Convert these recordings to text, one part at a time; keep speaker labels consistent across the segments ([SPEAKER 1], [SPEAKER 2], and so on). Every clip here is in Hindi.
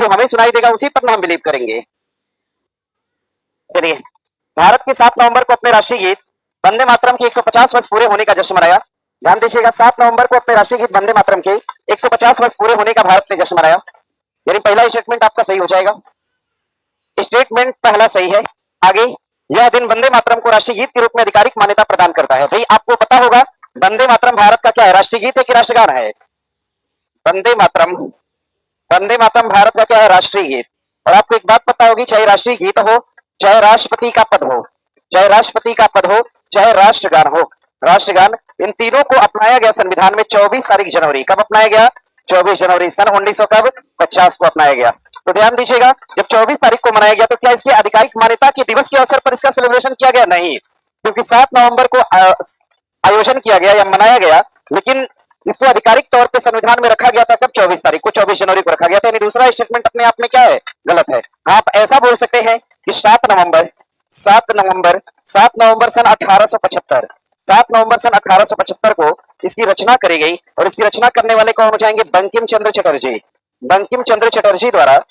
[SPEAKER 1] जो हमें सुनाई देगा उसी पर ना हम बिलीव करेंगे। चलिए, भारत के 7 नवंबर को अपने राष्ट्रीय गीत वंदे मातरम के 150 वर्ष पूरे होने का जश्न मनाया। ध्यान दीजिएगा, 7 नवंबर को अपने राष्ट्रीय गीत वंदे मातरम के 150 वर्ष पूरे होने का भारत ने जश्न मनाया। यानी पहला स्टेटमेंट आपका सही हो जाएगा। स्टेटमेंट पहला सही है। आगे, यह दिन वंदे मातरम को राष्ट्रीय गीत के रूप में आधिकारिक मान्यता प्रदान करता है। भाई आपको पता होगा वंदे मातरम भारत का क्या है, राष्ट्रीय गीत है कि राष्ट्रगान है? वंदे मातरम, वंदे मातरम भारत का क्या है, राष्ट्रीय गीत। और आपको एक बात पता होगी, चाहे राष्ट्रीय गीत हो, चाहे राष्ट्रपति का पद हो, चाहे राष्ट्रपति का पद हो, चाहे राष्ट्रगान हो, राष्ट्रगान, इन तीनों को अपनाया गया संविधान में 24 तारीख जनवरी। कब अपनाया गया? 24 जनवरी सन 1950 को अपनाया गया। तो ध्यान दीजिएगा, जब 24 तारीख को मनाया गया तो क्या इसकी आधिकारिक मान्यता के दिवस के अवसर पर इसका सेलिब्रेशन किया गया? नहीं, क्योंकि 7 नवंबर को आयोजन किया गया या मनाया गया, लेकिन इसको आधिकारिक तौर पे संविधान में रखा गया था कब? 24 तारीख को, 24 जनवरी को रखा गया था। यानी दूसरा स्टेटमेंट अपने आप में क्या है? गलत है। आप ऐसा बोल सकते हैं कि 7 नवंबर सन 1875, 7 नवंबर सन 1875 को इसकी रचना करी गई। और इसकी रचना करने वाले कौन हो जाएंगे? बंकिम चंद्र चटर्जी। बंकिम चंद्र चटर्जी द्वारा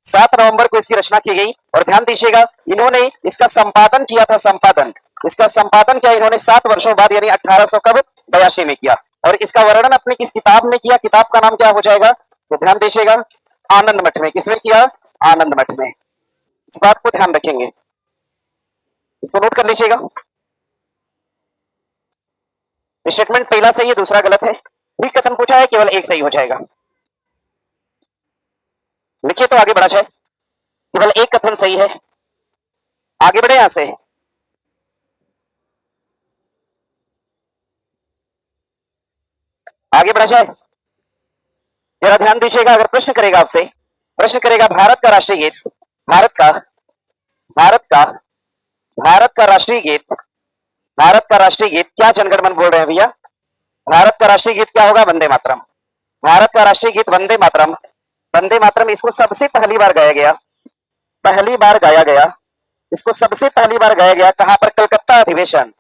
[SPEAKER 1] 7 नवंबर को इसकी रचना की गई। और ध्यान दीजिएगा, इन्होंने इसका संपादन किया था। संपादन, इसका संपादन क्या इन्होंने 7 वर्षों बाद यानी 1882 में किया। और इसका वर्णन अपने किस किताब में किया? किताब का नाम क्या हो जाएगा? तो ध्यान दीजिएगा, आनंद मठ में। किसमें किया? आनंद मठ में। इस बात को ध्यान रखेंगे, इसको नोट कर लीजिएगा। स्टेटमेंट पहला सही है, दूसरा गलत है। ठीक कथन पूछा है, केवल एक सही हो जाएगा। लिखिए तो आगे बढ़ा जाए। केवल एक कथन सही है, आगे बढ़े यहां से। आगे बढ़ा जाए, जरा ध्यान दीजिएगा। अगर प्रश्न करेगा आपसे, प्रश्न करेगा भारत का राष्ट्रीय गीत, भारत का राष्ट्रीय गीत, भारत का राष्ट्रीय गीत क्या जनगण मन बोल रहे हैं भैया? भारत का राष्ट्रीय गीत क्या होगा? वंदे मातरम। भारत का राष्ट्रीय गीत वंदे मातरम। वंदे मातरम इसको सबसे पहली बार गाया गया, पहली बार गाया गया, इसको सबसे पहली बार गाया गया कहां पर? कलकत्ता अधिवेशन।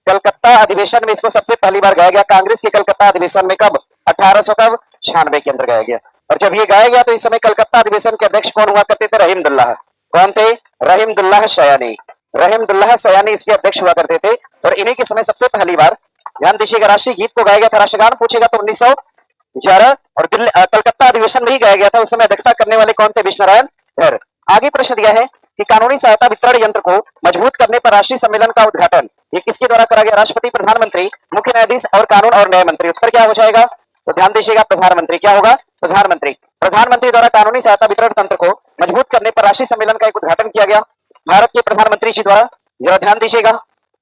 [SPEAKER 1] कलकत्ता अधिवेशन में इसको सबसे पहली बार गाया गया, कांग्रेस के कलकत्ता अधिवेशन में। कब? 1896 के अंदर गाया गया। और जब ये गाया गया तो इस समय कलकत्ता अधिवेशन के अध्यक्ष कौन हुआ करते थे? रहीमदुल्लाह। कौन थे? रहीमदुल्लाह सयानी। रहीमदुल्लाह सयानी इसके अध्यक्ष हुआ करते थे। और इन्हीं के समय सबसे पहली बार, ध्यान दीजिएगा, राष्ट्रीय गीत को गाया गया था। राष्ट्रगान पूछेगा तो 1911 और दिल्ली कलकत्ता अधिवेशन में ही गाया गया था। उस समय अध्यक्षता करने वाले कौन थे? विश्व नारायण धर। आगे प्रश्न दिया है कि कानूनी सहायता वितरण यंत्र को मजबूत करने पर राष्ट्रीय सम्मेलन का उद्घाटन ये किसके द्वारा करा गया? राष्ट्रपति, प्रधानमंत्री, मुख्य न्यायाधीश और कानून और न्याय मंत्री। उत्तर क्या हो जाएगा? तो ध्यान दीजिएगा, प्रधानमंत्री। क्या होगा? प्रधानमंत्री। प्रधानमंत्री द्वारा कानूनी सहायता वितरण तंत्र को मजबूत करने पर राष्ट्रीय सम्मेलन का एक उद्घाटन किया गया भारत के प्रधानमंत्री जी द्वारा। जरा ध्यान दीजिएगा।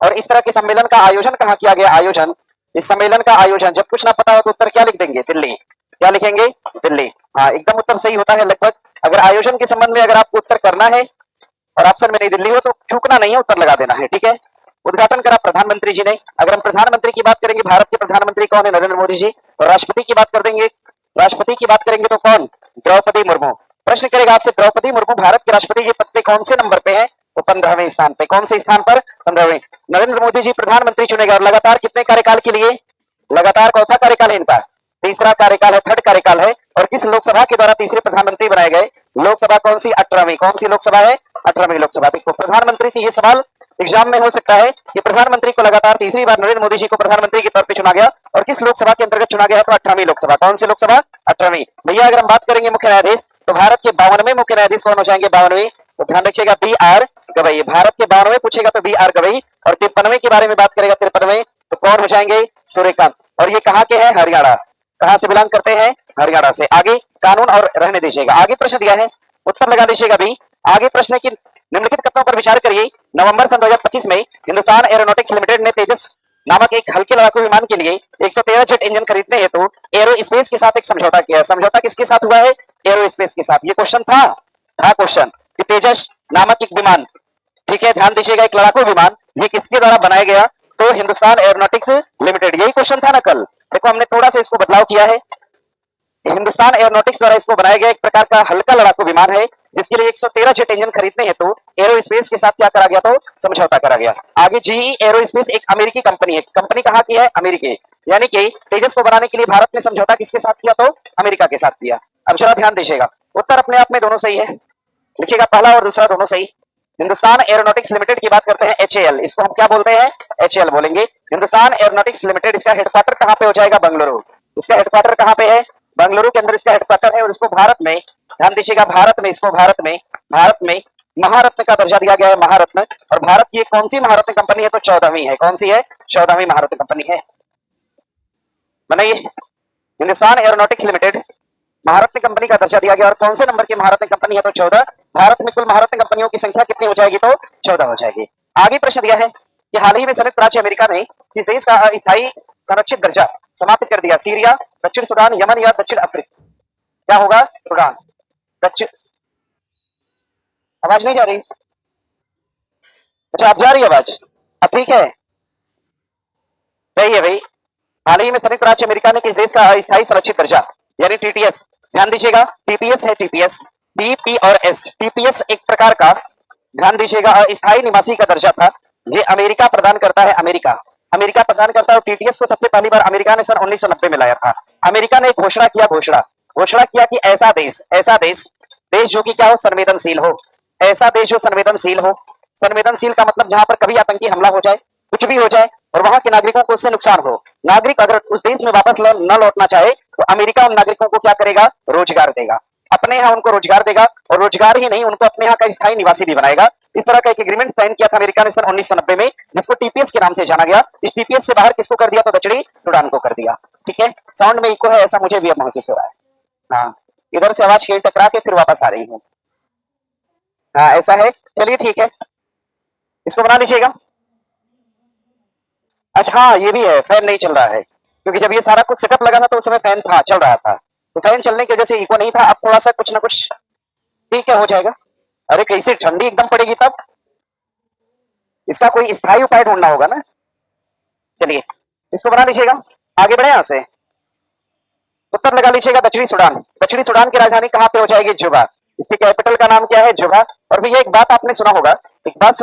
[SPEAKER 1] और इस तरह के सम्मेलन का आयोजन कहाँ किया गया? आयोजन, इस सम्मेलन का आयोजन, जब कुछ ना पता हो तो उत्तर क्या लिख देंगे? दिल्ली। क्या लिखेंगे? दिल्ली। हाँ, एकदम उत्तर सही होता है लगभग। अगर आयोजन के संबंध में अगर आपको उत्तर करना है और ऑप्शन में नहीं दिल्ली हो तो चूकना नहीं है, उत्तर लगा देना है। ठीक है, उद्घाटन करा प्रधानमंत्री जी ने। अगर हम प्रधानमंत्री की बात करेंगे, भारत के प्रधानमंत्री कौन है? नरेंद्र मोदी जी। और राष्ट्रपति की बात कर देंगे, राष्ट्रपति की बात करेंगे तो कौन? द्रौपदी मुर्मू। प्रश्न करेगा आपसे, द्रौपदी मुर्मू भारत के राष्ट्रपति के पद पे कौन से नंबर पे है? तो 15वें स्थान पे। कौन से स्थान पर? 15वें। नरेंद्र मोदी जी प्रधानमंत्री चुने गए और लगातार कितने कार्यकाल के लिए? लगातार चौथा कार्यकाल है इनका, तीसरा कार्यकाल है, थर्ड कार्यकाल है। और किस लोकसभा के द्वारा तीसरे प्रधानमंत्री बनाए गए? लोकसभा कौन सी? 18वीं। कौन सी लोकसभा है? 18वीं लोकसभा। देखो, प्रधानमंत्री से ये सवाल एग्जाम में हो सकता है कि प्रधानमंत्री को लगातार तीसरी बार नरेंद्र मोदी जी को प्रधानमंत्री के तौर पर चुना गया और किस लोकसभा के अंतर्गत चुना गया? तो 18वीं लोकसभा। कौन सी लोकसभा? 18वीं। भैया अगर हम बात करेंगे मुख्य न्यायाधीश, तो भारत के 52वें मुख्य न्यायाधीश कौन हो जाएंगे? 52वें। तो ध्यान रखिएगा, बी आर गवई। भारत के 52वें पूछेगा तो बी आर गवई। और 53वें के बारे में बात करेगा, 53वें, तो कौन हो जाएंगे? सूर्यकांत। और ये कहाँ के हैं? हरियाणा। कहां से बिलोंग करते हैं? हरियाणा से। आगे कानून और रहने दीजिएगा। आगे प्रश्न दिया है, उत्तर लगा दीजिएगा भी। आगे प्रश्न है कि निम्नलिखित कथनों पर विचार करिए। नवंबर सन 2025 में हिंदुस्तान एरोनॉटिक्स लिमिटेड ने तेजस नामक एक हल्के लड़ाकू विमान के लिए 113 जेट इंजन खरीदने हेतु एरोस्पेस के साथ एक समझौता किया है। समझौता किसके साथ हुआ है? एरोस्पेस के साथ। ये क्वेश्चन था क्वेश्चन कि तेजस नामक एक विमान, ठीक है, ध्यान दीजिएगा, एक लड़ाकू विमान, ये किसके द्वारा बनाया गया? तो हिंदुस्तान एरोनॉटिक्स लिमिटेड। यही क्वेश्चन था ना कल। देखो हमने थोड़ा सा इसको बदलाव किया है। हिंदुस्तान एरोनॉटिक्स द्वारा इसको बनाया गया एक प्रकार का हल्का लड़ाकू विमान है जिसके लिए 113 जेट इंजन खरीदने हेतु एरोस्पेस के साथ क्या करा गया, तो समझौता करा गया। आगे जीई एरोस्पेस एक अमेरिकी कंपनी है, कंपनी कहाँ की है, अमेरिकी, यानी कि तेजस को बनाने के लिए भारत ने समझौता किसके साथ किया, तो अमेरिका के साथ किया। अब जरा ध्यान दीजिएगा, उत्तर अपने आप में दोनों सही है, लिखिएगा पहला और दूसरा दोनों सही। हिंदुस्तान एरोनॉटिक्स लिमिटेड की बात करते हैं, एचएएल, इसको हम क्या बोलते हैं, एचएएल बोलेंगे। हिंदुस्तान एरोनॉटिक्स लिमिटेड, इसका हेडक्वार्टर कहां पे हो जाएगा, बेंगलुरु। इसका हेडक्वार्टर कहां पे है, बेंगलुरु के अंदर इसका हेडक्वार्टर है। और इसको भारत में, ध्यान दीजिएगा, भारत में, इसको भारत में महारत्न का दर्जा दिया गया है, महारत्न। और भारत की कौन सी महारत्न कंपनी है, तो 14वीं है। कौन सी है, 14वीं महारत्न कंपनी है। बनाइए, हिंदुस्तान एरोनॉटिक्स लिमिटेड महारत्न कंपनी का दर्जा दिया गया, और कौन से नंबर की महारत्न कंपनी है, तो 14। भारत में कुल महारत्न कंपनियों की संख्या कितनी हो जाएगी, तो 14 हो जाएगी। आगे प्रश्न दिया है कि हाल ही में संयुक्त राज्य अमेरिका ने किस देश का अस्थायी संरक्षित दर्जा समाप्त कर दिया, सीरिया, दक्षिण सूडान, यमन या दक्षिण अफ्रीका। क्या होगा, सूडान। दक्षिण, आवाज नहीं जा रही, अच्छा अब जा रही आवाज, अब ठीक है, सही है भाई। हाल ही में संयुक्त राज्य अमेरिका ने किस देश का अस्थायी संरक्षित दर्जा, यानी टीटीएस, ध्यान दीजिएगा, टीपीएस है, टीपीएस, टीपी और एस, टीपीएस एक प्रकार का, ध्यान दीजिएगा, अस्थायी निवासी का दर्जा था, ये अमेरिका प्रदान करता है, अमेरिका प्रदान करता है। और टीटीएस को सबसे पहली बार अमेरिका ने सन 1990 में लाया था। अमेरिका ने घोषणा किया कि देश जो कि क्या हो, संवेदनशील हो, ऐसा देश जो संवेदनशील हो। संवेदनशील का मतलब जहां पर कभी आतंकी हमला हो जाए, कुछ भी हो जाए, और वहां के नागरिकों को उससे नुकसान हो, नागरिक अगर उस देश में वापस न लौटना चाहे, तो अमेरिका उन नागरिकों को क्या करेगा, रोजगार देगा, अपने यहाँ उनको रोजगार देगा, और रोजगार ही नहीं, उनको अपने यहाँ का स्थायी निवासी भी बनाएगा। इस तरह का एक एग्रीमेंट साइन किया था अमेरिका ने सन 1990 में, जिसको टीपीएस के नाम से जाना गया। इस टीपीएस से बाहर किसको कर दिया, तो दक्षिणी सूडान को कर दिया। ठीक है, साउंड में इको है, ऐसा मुझे भी अब महसूस हो रहा है। हाँ, इधर से आवाज खेल टकरा के फिर वापस आ रही है। हाँ ऐसा है, चलिए ठीक है, इसको बना लीजिएगा। अच्छा हाँ, ये भी है, फैन नहीं चल रहा है, क्योंकि जब ये सारा कुछ सेटअप लगा था तो उस समय फैन था, चल रहा था, तो फैन चलने की वजह से इको नहीं था। अब थोड़ा सा कुछ ना कुछ ठीक है, हो जाएगा। अरे कैसे ठंडी एकदम पड़ेगी तब, इसका कोई स्थायी उपाय ढूंढना होगा ना। चलिए इसको बना लीजिएगा, आगे बढ़े, यहां से उत्तर लगा लीजिएगा, दक्षिणी सूडान। दक्षिणी सूडान की राजधानी कहां पे हो जाएगी, जुबा। इसकी कैपिटल का नाम क्या है, जुबा। और भैया एक बात आपने सुना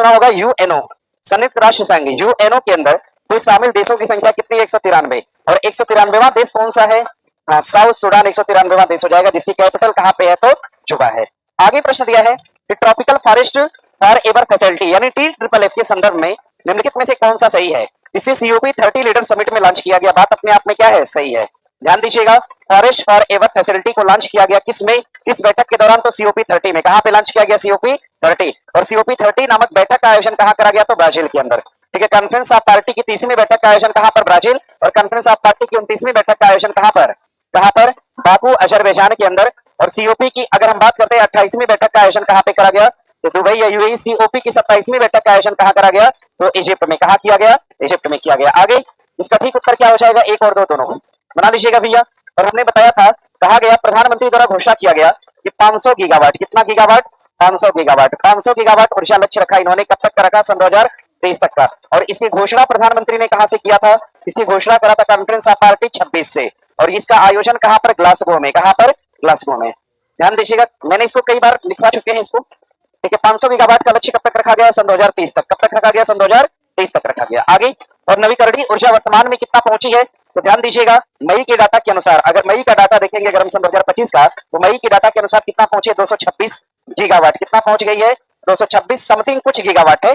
[SPEAKER 1] होगा, यूएनओ, संयुक्त राष्ट्र संघ, यूएनओ के अंदर कुल शामिल देशों की संख्या कितनी है, 193, और 193वां देश कौन सा है, साउथ सूडान 193वां देश हो जाएगा, जिसकी कैपिटल कहां पे है, तो जुबा है। आगे प्रश्न दिया है कि tropical forest for ever facility, यानी TFF के संदर्भ में निम्नलिखित में से कौन सा सही है। इसे COP 30 लीडर समिट में लॉन्च किया गया, बात अपने आप में क्या है, सही है। ध्यान दीजिएगा, फॉरेस्ट फॉर एवर फैसिलिटी को लॉन्च किया गया किसमें, किस बैठक के दौरान, तो COP 30 में। कहां पे लॉन्च किया गया, COP 30, और COP 30 नामक बैठक का आयोजन कहां करा गया, तो ब्राजील के अंदर। ठीक है, कॉन्फ्रेंस ऑफ पार्टी की 30वीं बैठक का आयोजन कहां पर, ब्राजील, और कॉन्फ्रेंस ऑफ पार्टी की 29वीं बैठक का आयोजन कहां पर, बाकू अजरबैजान के अंदर। और COP की अगर हम बात करते हैं 28वीं बैठक का आयोजन कहां पे करा गया, तो दुबई या यूएई। COP की 27वीं बैठक का आयोजन कहां करा गया, तो इजिप्ट में। कहां किया गया, इजिप्ट में किया गया। आगे इसका ठीक उत्तर क्या हो जाएगा, एक और दो दोनों बना लीजिएगा भैया। और हमने बताया था, कहा गया, प्रधानमंत्री द्वारा घोषणा किया गया कि 500 गीगावाट, कितना गीगावाट, 500 गीगावाट, 500 गीगावाट ऊर्जा लक्ष्य रखा इन्होंने, कब तक का रखा, सन 2023 तक का। और इसकी घोषणा प्रधानमंत्री ने कहां से किया था, इसकी घोषणा करा था कॉन्फ्रेंस ऑफ पार्टी 26 से, और इसका आयोजन कहां पर, ग्लासगो में। कहां पर, ग्लासगो में। ध्यान दीजिएगा, मैंने इसको कई बार लिखवा चुके हैं इसको। ठीक है, 500 गीगावाट का लक्ष्य कब तक रखा गया, सन 2023 तक। कब तक रखा गया, सन 2023 तक रखा गया। आगे, और नवीकरणीय ऊर्जा वर्तमान में कितना पहुंची है, तो ध्यान दीजिएगा, मई के डाटा के अनुसार, अगर मई का डाटा देखेंगे अगर हम सन 2025 का, तो मई के डाटा के अनुसार कितना पहुंचे, 226 गीगावाट। कितना पहुंच गई है, 226 समथिंग कुछ गीगावाट है,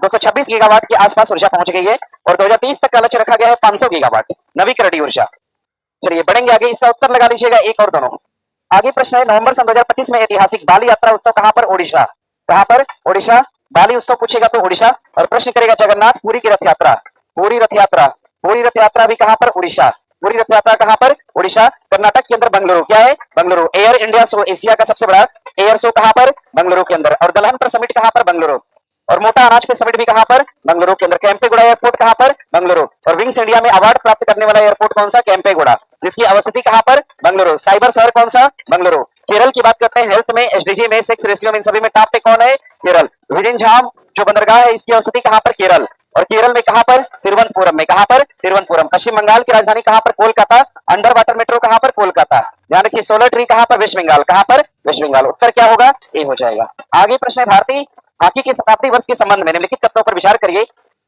[SPEAKER 1] 226 गीगावाट के आसपास ऊर्जा पहुंच गई है। और 2030 तक का लक्ष्य रखा गया है 500 गीगावाट नवीकरणीय ऊर्जा। चलिए बढ़ेंगे आगे, इसका उत्तर लगा लीजिएगा, एक और दोनों। आगे प्रश्न है, नवंबर सन 2025 में ऐतिहासिक बाली यात्रा उत्सव कहां पर, ओडिशा। कहां पर, ओडिशा। बाली उत्सव पूछेगा तो ओडिशा। और प्रश्न करेगा जगन्नाथ पुरी की रथ यात्रा, पूरी रथ यात्रा भी कहां पर, उड़ीसा। पूरी रथ यात्रा कहां पर, उड़ीसा। कर्नाटक के अंदर बेंगलुरु, क्या है, Bengaluru. Air India show, Asia का सबसे बड़ा एयर शो कहां पर, बेंगलुरु के अंदर। और दलहन पर समिट कहां पर, बेंगलुरु। और मोटा अनाज पे समिट भी कहां पर, बेंगलुरु के अंदर। कैंपेगौड़ा एयरपोर्ट कहां पर, बेंगलुरु। और विंग्स इंडिया में अवार्ड प्राप्त करने वाला एयरपोर्ट कौन सा, कैंपेगौड़ा, जिसकी अवस्थिति कहां पर, बेंगलुरु। साइबर शहर कौन सा, बेंगलुरु। केरल की बात करते हैं, हेल्थ में, SDG में, सेक्स रेशियो में, इन सभी में टॉप पे कौन है, केरल। विजिंझाम जो बंदरगाह है, इसकी अवस्थिति कहां पर, केरल। और केरल में कहां पर, तिरुवनंतपुरम में। कहां पर, तिरुवनंतपुरम। पश्चिम बंगाल की राजधानी कहां पर, कोलकाता। अंडर वाटर मेट्रो कहां पर, कोलकाता। ध्यान रखिए, सोलर ट्री कहां पर, वेस्ट बंगाल। कहां पर, वेस्ट बंगाल। उत्तर क्या होगा, ए हो जाएगा। आगे प्रश्न है, भारतीय हॉकी के शताब्दी वर्ष के संबंध में निम्नलिखित तथ्यों पर विचार करिए।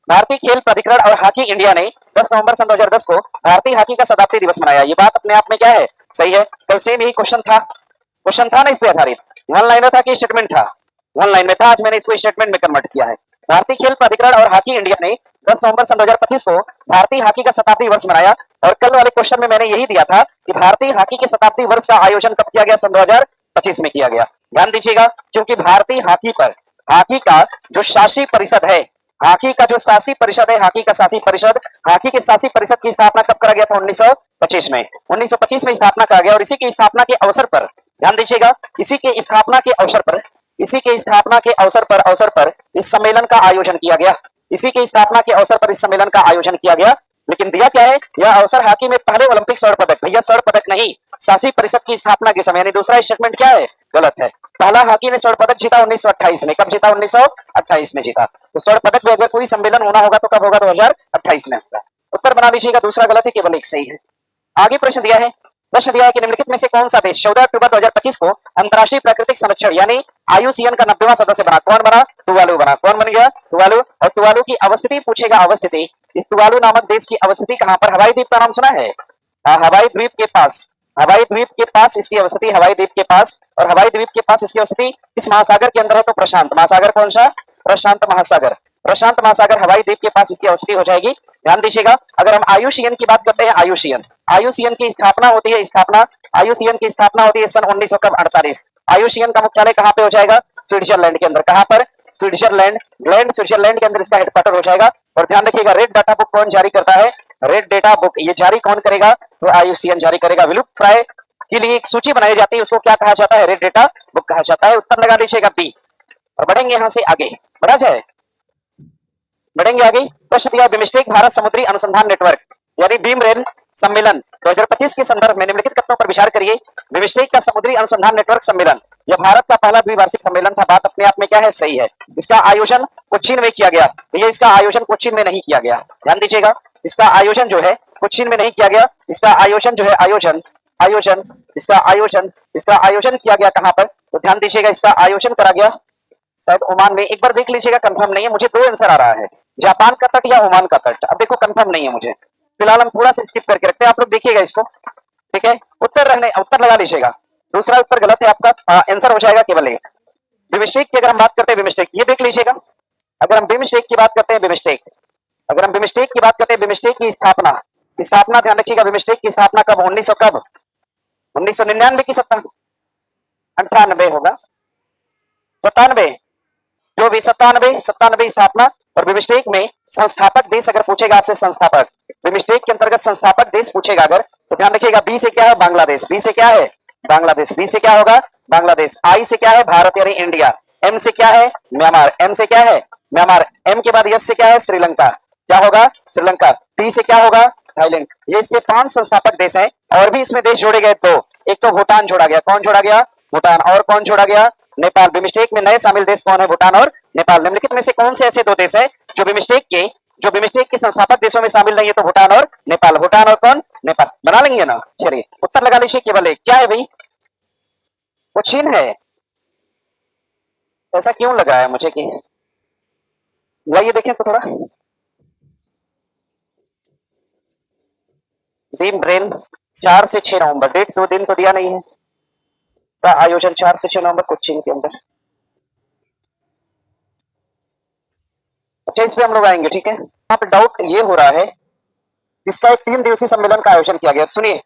[SPEAKER 1] भारतीय खेल प्राधिकरण और हॉकी इंडिया ने 10 नवंबर सन 2010 को भारतीय हॉकी का शताब्दी दिवस मनाया। ये बात अपने आप में क्या है, सही है। कल सेम यही क्वेश्चन था ना इस पे आधारित, वन लाइनर था कि स्टेटमेंट था, वन लाइन में था, आज मैंने इसको स्टेटमेंट में कन्वर्ट किया है। भारतीय खेल प्राधिकरण और हॉकी इंडिया ने 10 नवंबर सन 2025 को भारतीय हॉकी का शताब्दी वर्ष मनाया। और कल वाले क्वेश्चन में मैंने यही दिया था कि भारतीय हॉकी के शताब्दी वर्ष का आयोजन कब किया गया, सन 2025 में किया गया। ध्यान दीजिएगा, क्योंकि भारतीय हॉकी पर हॉकी का जो शासी परिषद है, हॉकी का जो शासी परिषद है, हॉकी का शासी परिषद, हॉकी के शासी परिषद की स्थापना कब करा गया था, 1925 में। 1925 में स्थापना करा गया। और इसी की स्थापना के अवसर पर ध्यान दीजिएगा, इसी के स्थापना के अवसर पर इस सम्मेलन का आयोजन किया गया। इसी के स्थापना के अवसर पर इस सम्मेलन का आयोजन किया गया। लेकिन दिया क्या है, यह अवसर हॉकी में पहले ओलंपिक स्वर्ण पदक, भैया स्वर्ण पदक नहीं, शासी परिषद की स्थापना के समय, यानी दूसरा स्टेटमेंट क्या है, गलत है। पहला हॉकी ने स्वर्ण पदक जीता 1928 में। कब जीता, 1928 में जीता। तो स्वर्ण पदक भी अगर कोई सम्मेलन होना होगा तो कब होगा, 2028 में होगा। उत्तर बना लीजिएगा, दूसरा गलत है, केवल एक सही है। आगे प्रश्न दिया है कि निम्नलिखित में से कौन सा देश 14 अक्टूबर 2025 को अंतर्राष्ट्रीय प्राकृतिक संरक्षण यानी आईयूसीएन का 90वां सदस्य बना। कौन बना, तुवालू बना। कौन बन गया, तुवालू। और तुवालू की अवस्थिति पूछेगा, अवस्थिति, इस तुवालू नामक देश की अवस्थिति कहां पर, हवाई द्वीप का नाम सुना है, हवाई द्वीप के पास, हवाई द्वीप के पास इसकी अवस्थिति, हवाई द्वीप के पास। और हवाई द्वीप के पास इसकी अवस्थिति किस महासागर के अंदर है, तो प्रशांत महासागर। कौन सा, प्रशांत महासागर। प्रशांत महासागर हवाई द्वीप के पास इसकी अवस्थिति हो जाएगी। ध्यान दीजिएगा, अगर हम आयुषीएन की बात करते हैं, आयुषीएन की स्थापना होती है, आयुषीएन की स्थापना होती है सन 1948। आयुषीएन का मुख्यालय कहां पे हो जाएगा, स्विट्जरलैंड के अंदर। कहां पर, स्विट्जरलैंड स्विट्जरलैंड के अंदर इसका हेडक्वार्टर हो जाएगा। और ध्यान रखिएगा, रेड डाटा बुक कौन जारी करता है, रेड डेटा बुक ये जारी कौन करेगा, तो आयुषीएन जारी करेगा। विलुप्त प्राय के लिए एक सूची बनाई जाती है, उसको क्या कहा जाता है, रेड डेटा बुक कहा जाता है। उत्तर लगा लीजिएगा बी। और बढ़ेंगे यहां से आगे, बढ़ा जाए, बढ़ेंगे आगे। प्रश्न दिया, बिमस्टेक भारत समुद्री अनुसंधान नेटवर्क यानी बीमरेन सम्मेलन 2025 के संदर्भ में निम्नलिखित कथनों पर विचार करिए। बिमस्टेक का समुद्री अनुसंधान नेटवर्क सम्मेलन यह भारत का पहला द्विवार्षिक सम्मेलन था। बात अपने आप में क्या है, सही है। इसका आयोजन कोच्चिन में किया गया। ये इसका आयोजन कोच्चिन में नहीं किया गया। ध्यान दीजिएगा, इसका आयोजन जो है कोच्चिन में नहीं किया गया। इसका आयोजन जो है इसका आयोजन किया गया कहां पर, तो ध्यान दीजिएगा, इसका आयोजन करा गया शायद ओमान में। एक बार देख लीजिएगा, कंफर्म नहीं है मुझे, दो आंसर आ रहा है, जापान का तट या ओमान का तट। अब देखो कंफर्म नहीं है मुझे, फिलहाल हम थोड़ा सा स्किप करके रखते हैं, आप लोग देखिएगा इसको, ठीक है। उत्तर लगा लीजिएगा, दूसरा उत्तर गलत है आपका, आंसर हो जाएगा केवल एक। बिमस्टेक की अगर हम बात करते हैं, बिमस्टेक ये देख लीजिएगा, अगर हम बिमस्टेक की बात करते हैं, बिमस्टेक की स्थापना ध्यान रखिएगा, बिमस्टेक की स्थापना कब, 1999 की 98 होगा, 97 जो भी 97 स्थापना। और बिमस्टेक में संस्थापक देश अगर पूछेगा आपसे, संस्थापक बिमस्टेक के अंतर्गत संस्थापक देश पूछेगा अगर, तो ध्यान रखिएगा, बी से क्या है, बांग्लादेश। बी से क्या है, बांग्लादेश। बी से क्या होगा, बांग्लादेश। आई से क्या है, भारत यानी इंडिया। एम से क्या है, म्यांमार। एम से क्या है, म्यांमार। एम के बाद यस से क्या है, श्रीलंका। क्या होगा, श्रीलंका। टी से क्या होगा, थाईलैंड। ये इसके 5 संस्थापक देश हैं। और भी इसमें देश जोड़े गए दो, एक तो भूटान जोड़ा गया। कौन जोड़ा गया, भूटान। और कौन जोड़ा गया, नेपाल। बिमस्टेक में नए शामिल देश कौन है, भूटान और नेपाल। निम्नलिखित में से कौन से ऐसे दो देश हैं जो बिमस्टेक के संस्थापक देशों में शामिल नहीं है, तो भूटान और नेपाल। भूटान और कौन, नेपाल। बना लेंगे ना, चलिए उत्तर लगा लीजिए, केवल एक। क्या है भाई, वो चीन है। ऐसा क्यों लग रहा है मुझे कि, लाइए देखें तो थोड़ा, बीम ब्रेन 4 से 6 नवंबर, डेट 2 दिन तो दिया नहीं है का आयोजन, 4 से 6 नवंबर कोच्चिन के अंदर। अच्छा, इस पे हम लोग आएंगे, ठीक है। यहाँ पे डाउट ये हो रहा है, इसका एक 3 दिवसीय सम्मेलन का आयोजन किया गया। सुनिए,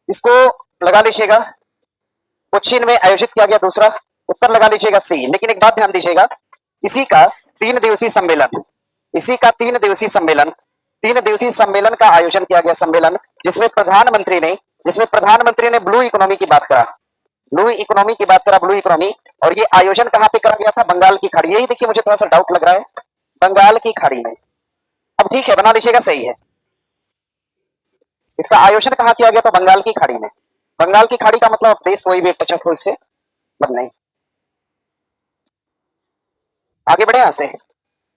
[SPEAKER 1] इसको लगा लीजिएगा, कोच्चिन में आयोजित किया गया। दूसरा उत्तर लगा लीजिएगा सी। लेकिन एक बात ध्यान दीजिएगा, इसी का 3 दिवसीय सम्मेलन का आयोजन किया गया। सम्मेलन जिसमें प्रधानमंत्री ने ब्लू इकोनॉमी की बात करा, ब्लू इकोनॉमी। और ये आयोजन कहां पे करा गया था, बंगाल की खाड़ी। यही देखिए, मुझे थोड़ा सा डाउट लग रहा है, बंगाल की खाड़ी में। अब ठीक है, बना लीजिएगा, सही है। इसका आयोजन कहां किया गया, तो बंगाल की खाड़ी में। बंगाल की खाड़ी का मतलब देश कोई भी टचअप हो इससे, बट नहीं। आगे बढ़े, यहां से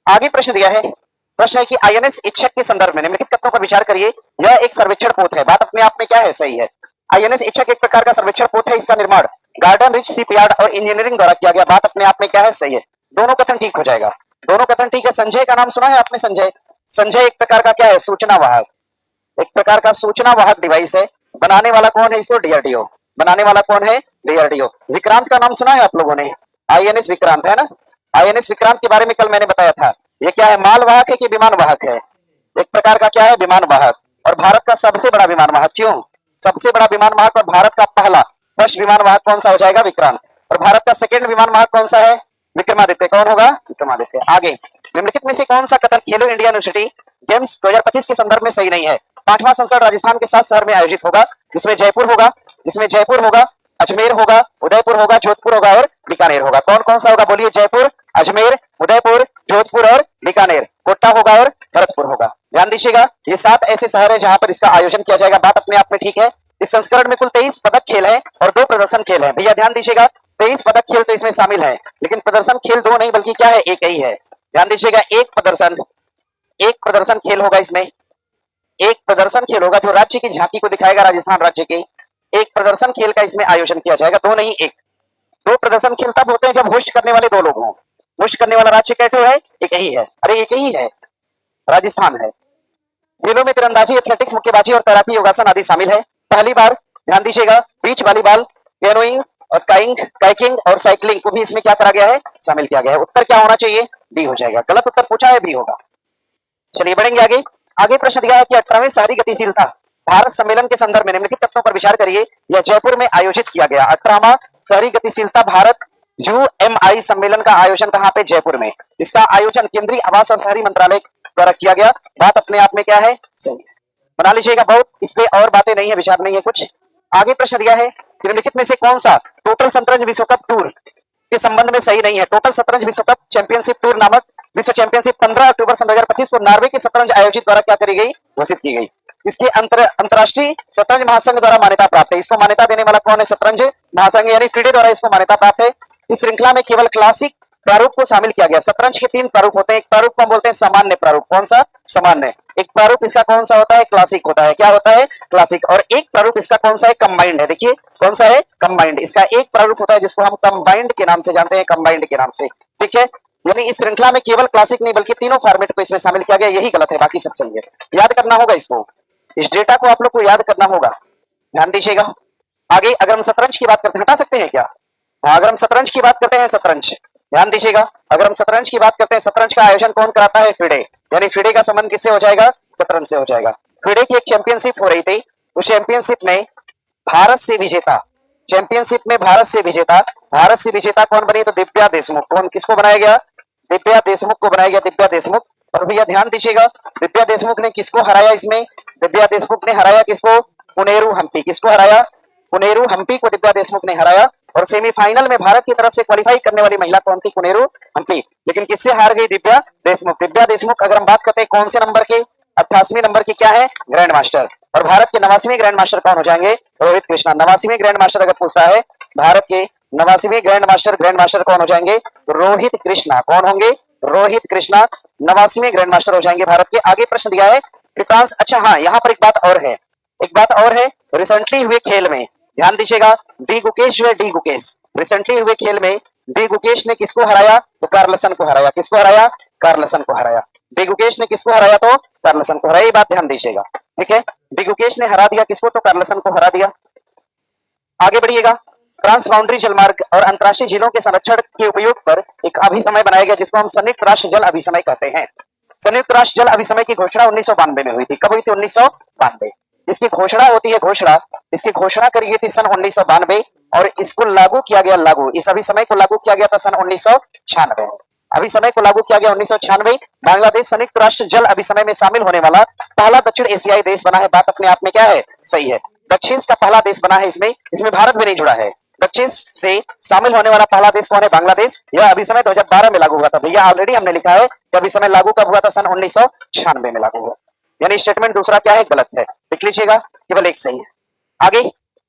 [SPEAKER 1] आगे प्रश्न दिया है। प्रश्न है कि आईएनएस इच्छक के संदर्भ में निम्नलिखित तथ्यों पर विचार करिए। यह एक सर्वेक्षण पोत है। बात अपने आप में क्या है, सही है। आईएनएस इच्छक एक प्रकार का सर्वेक्षण पोत है। इसका निर्माण गार्डन रिच शिपयार्ड और इंजीनियरिंग द्वारा किया गया। बात अपने आप में क्या है, सही है। दोनों कथन ठीक हो जाएगा, दोनों कथन ठीक है। संजय का नाम सुना है आपने? संजय, संजय एक प्रकार का क्या है, सूचना वाहक, एक प्रकार का सूचना वाहक डिवाइस है। बनाने वाला कौन है इसको, डीआरडीओ। बनाने वाला कौन है, डीआरडीओ। विक्रांत का नाम सुना है आप लोगों ने? आईएनएस विक्रांत है ना। आईएनएस विक्रांत के बारे में कल मैंने बताया था। ये क्या है, माल वाहक है कि विमान वाहक है? एक प्रकार का क्या है, विमान वाहक। और भारत का सबसे बड़ा विमान वाहक, क्यों सबसे बड़ा विमान वाहक? और भारत का पहला फर्स्ट विमान वाहक कौन सा हो जाएगा, विक्रांत। और भारत का सेकंड विमान वाहक कौन सा है, विक्रमादित्य। कौन होगा, विक्रमादित्य। आगे, निम्नलिखित में से कौन सा कथन खेलो इंडिया यूनिवर्सिटी गेम्स 2025 के संदर्भ में सही नहीं है? 5वां संस्करण राजस्थान के 7 शहर में आयोजित होगा, जिसमें जयपुर होगा, जिसमें जयपुर होगा, अजमेर होगा, उदयपुर होगा, जोधपुर होगा और बीकानेर होगा। कौन कौन सा होगा, बोलिए। जयपुर, अजमेर, उदयपुर, जोधपुर और बीकानेर। कोटा होगा और भरतपुर होगा। ध्यान दीजिएगा, ये 7 ऐसे शहर हैं जहां पर इसका आयोजन किया जाएगा। बात अपने आप में ठीक है। इस संस्करण में कुल 23 पदक खेल है और 2 प्रदर्शन खेल है। भैया ध्यान दीजिएगा, 23 पदक खेल तो इसमें शामिल है, लेकिन प्रदर्शन खेल 2 नहीं बल्कि क्या है, एक ही है। ध्यान दीजिएगा, एक प्रदर्शन खेल होगा इसमें, एक प्रदर्शन खेल होगा जो राज्य की झांकी को दिखाएगा, राजस्थान राज्य के। एक प्रदर्शन खेल का इसमें आयोजन किया जाएगा, 2 नहीं एक। 2 प्रदर्शन खेल तब होते हैं जब होस्ट करने वाले 2 लोग हों। होस्ट करने वाला राज्य कैसे है, एक ही है। अरे एक ही है, राजस्थान है। खेलों में तीरंदाजी, एथलेटिक्स, मुक्केबाजी और तैराकी, योगासन आदि शामिल है। पहली बार ध्यान दीजिएगा, बीच वॉलीबॉल, कैनोइंग और काइकिंग और साइकिलिंग को भी इसमें क्या करा गया है, शामिल किया गया है। उत्तर क्या होना चाहिए, बी हो जाएगा। गलत उत्तर पूछा है, बी होगा। चलिए बढ़ेंगे आगे। आगे प्रश्न दिया है कि 18वें शहरी गतिशीलता भारत सम्मेलन के संदर्भ में निम्नलिखित तथ्यों पर विचार करिए। यह जयपुर में आयोजित किया गया 18वां शहरी गतिशीलता भारत यूएमआई सम्मेलन का आयोजन कहां पे, जयपुर में। इसका आयोजन केंद्रीय आवास और शहरी मंत्रालय द्वारा किया गया। बात अपने आप में क्या है, सही है। बना लीजिएगा, बहुत इस पे और बातें नहीं है, विचार नहीं है कुछ। आगे प्रश्न दिया है कि निम्नलिखित में से कौन सा टोटल शतरंज विश्व कप टूर के संबंध में सही नहीं है। टोटल शतरंज विश्व कप चैंपियनशिप टूर नामक विश्व चैंपियनशिप 15 अक्टूबर सन 2025 को नॉर्वे के शतरंज आयोजित द्वारा क्या करी गई, घोषित की गई। इसके अंतरराष्ट्रीय शतरंज महासंघ द्वारा मान्यता प्राप्त है। इसको मान्यता देने वाला कौन है, शतरंज महासंघ यानी फिडे द्वारा इसको मान्यता प्राप्त है। इस श्रृंखला में केवल क्लासिक प्रारूप को शामिल किया गया। शतरंज के 3 प्रारूप होते हैं। एक प्रारूप को हम बोलते हैं सामान्य प्रारूप, कौन सा, सामान्य। एक प्रारूप इसका कौन सा होता है, क्लासिक होता है। क्या होता है, क्लासिक। और एक प्रारूप इसका कौन सा है, कंबाइंड है। देखिए कौन सा है, कंबाइंड। इसका एक प्रारूप होता है जिसको हम कंबाइंड के नाम से जानते हैं, कंबाइंड के नाम से। ठीक है, यानी इस श्रृंखला में केवल क्लासिक नहीं बल्कि तीनों फॉर्मेट को इसमें शामिल किया गया। यही गलत है, बाकी सब सही है। याद करना होगा इसको, इस डेटा को आप लोग को याद करना होगा। ध्यान दीजिएगा। आगे अगर हम शतरंज की बात करते हैं, हटा सकते हैं क्या, अगर हम शतरंज की बात करते हैं, शतरंज ध्यान दीजिएगा, अगर हम शतरंज की बात करते हैं, शतरंज का आयोजन कौन कराता है, फिडे। यानी फिडे का संबंध किससे हो जाएगा, शतरंज से हो जाएगा। फिडे की एक चैंपियनशिप हो रही थी, उस चैंपियनशिप में भारत से विजेता, चैंपियनशिप में भारत से विजेता कौन बनी, तो दिव्या देशमुख। कौन, किसको बनाया गया, दिव्या देशमुख को बनाया गया, दिव्या देशमुख। और भैया ध्यान दीजिएगा, दिव्या देशमुख ने किसको हराया इसमें, दिव्या देशमुख ने हराया किसको, पुनेरू हम्पी। किसको हराया, पुनेरू हम्पी को दिव्या देशमुख ने हराया। और सेमीफाइनल में भारत की तरफ से क्वालिफाई करने वाली महिला कौन थी, पुनेरू हम्पी। लेकिन किससे हार गई, दिव्या देशमुख। दिव्या देशमुख अगर हम बात करते हैं कौन से नंबर के, 88वें नंबर की क्या है, ग्रैंड मास्टर। और भारत के 89वें ग्रैंड मास्टर कौन हो जाएंगे, रोहित कृष्णा। 89वें ग्रैंड मास्टर अगर पूछा है, भारत के 89वें ग्रैंड मास्टर कौन हो जाएंगे, रोहित कृष्णा। कौन होंगे, रोहित कृष्णा 89वें ग्रैंड मास्टर हो जाएंगे भारत के। आगे प्रश्न दिया है फ्रांस, अच्छा हाँ, यहाँ पर एक बात और है, रिसेंटली हुए खेल में ध्यान दीजिएगा, डी गुकेश जो है, डी गुकेश रिसेंटली हुए खेल में डी गुकेश ने किसको हराया, तो कार्लसन को हराया। किसको हराया, कार्लसन को हराया। डी गुकेश ने किसको हराया, तो कार्लसन को हराया। ये बात ध्यान दीजिएगा, ठीक है। डी गुकेश ने हरा दिया किसको, तो कार्लसन को हरा दिया। आगे बढ़िएगा। ट्रांस बाउंड्री जलमार्ग और अंतर्राष्ट्रीय झीलों के संरक्षण के उपयोग पर एक अभिसमय बनाया गया, जिसको हम संयुक्त राष्ट्र जल अभिसमय कहते हैं। संयुक्त राष्ट्र जल अभिसमय की घोषणा 1992 में हुई थी। कब हुई थी, 1992। इसकी घोषणा होती है, इसकी घोषणा करी गई थी सन 1992 और इसको लागू किया गया, इस अभिसमय को लागू किया गया था सन 1996। अभिसमय को लागू किया गया 1996। बांग्लादेश संयुक्त राष्ट्र जल अभिसमय में शामिल होने वाला पहला दक्षिण एशियाई देश बना है। बात अपने आप में क्या है, सही है। दक्षिण का पहला देश बना है, इसमें भारत भी नहीं जुड़ा है। दक्षिण से शामिल होने वाला पहला देश कौन है, बांग्लादेश। यह अभिसमय 2012 में लागू हुआ था। भैया ऑलरेडी हमने लिखा है कि अभिसमय लागू कब हुआ था, सन 1996 में लागू हुआ। यानी स्टेटमेंट दूसरा क्या है, गलत है, लिख लीजिएगा, केवल एक सही है।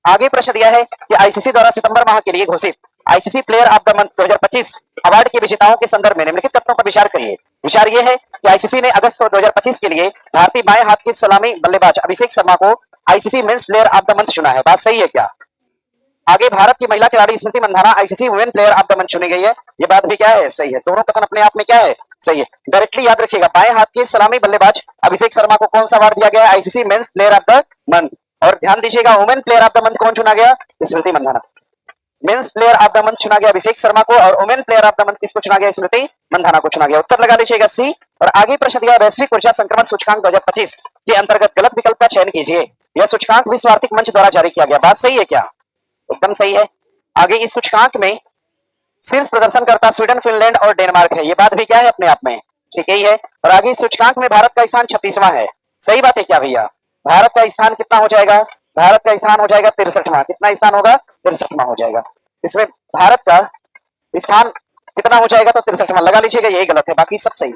[SPEAKER 1] आगे प्रश्न दिया है कि आईसीसी द्वारा सितंबर माह के लिए घोषित ICC player of the month 2025 award के विजेताओं के संदर्भ में निम्नलिखित तथ्यों पर विचार करिए। विचार यह है कि आईसीसी ने अगस्त 2025 के लिए भारतीय बाएं हाथ की सलामी बल्लेबाज अभिषेक शर्मा को ICC men's player of the month चुना है। बात सही है क्या, आगे भारत की महिला खिलाड़ी Smriti Mandhana ICC women player of the month चुनी गई है। ये बात भी क्या है, सही है। दोनों कथन अपने आप में क्या है, सही है। डायरेक्टली याद रखिएगा, बाएं हाथ के सलामी बल्लेबाज अभिषेक शर्मा को कौन सा अवार्ड दिया गया, ICC men's player of the month. और ध्यान दीजिएगा, women player of the month कौन चुना गया, Smriti Mandhana. Men's player of the month चुना गया अभिषेक शर्मा को, और women player of the month किसको चुना गया, स्मृति मंधाना को चुना गया। उत्तर लगा लीजिएगा सी। और आगे प्रश्न दिया, वैश्विक ऊर्जा संक्रमण सूचकांक 2025 के अंतर्गत गलत विकल्प का चयन कीजिए। यह सूचकांक विश्व आर्थिक मंच द्वारा जारी किया गया, बात सही है क्या, एकदम सही है। आगे इस सूचकांक में शीर्ष प्रदर्शनकर्ता स्वीडन, फिनलैंड और डेनमार्क है, ये बात भी क्या है, अपने आप में ठीक ही है। और आगे इस सूचकांक में भारत का स्थान 36वां है, सही बात है क्या भैया। भारत का स्थान कितना हो जाएगा, भारत का स्थान हो जाएगा 63वां। कितना स्थान होगा, 63वां हो जाएगा। इसमें भारत का स्थान कितना हो जाएगा, तो 63वां लगा लीजिएगा, यही गलत है, बाकी सब सही।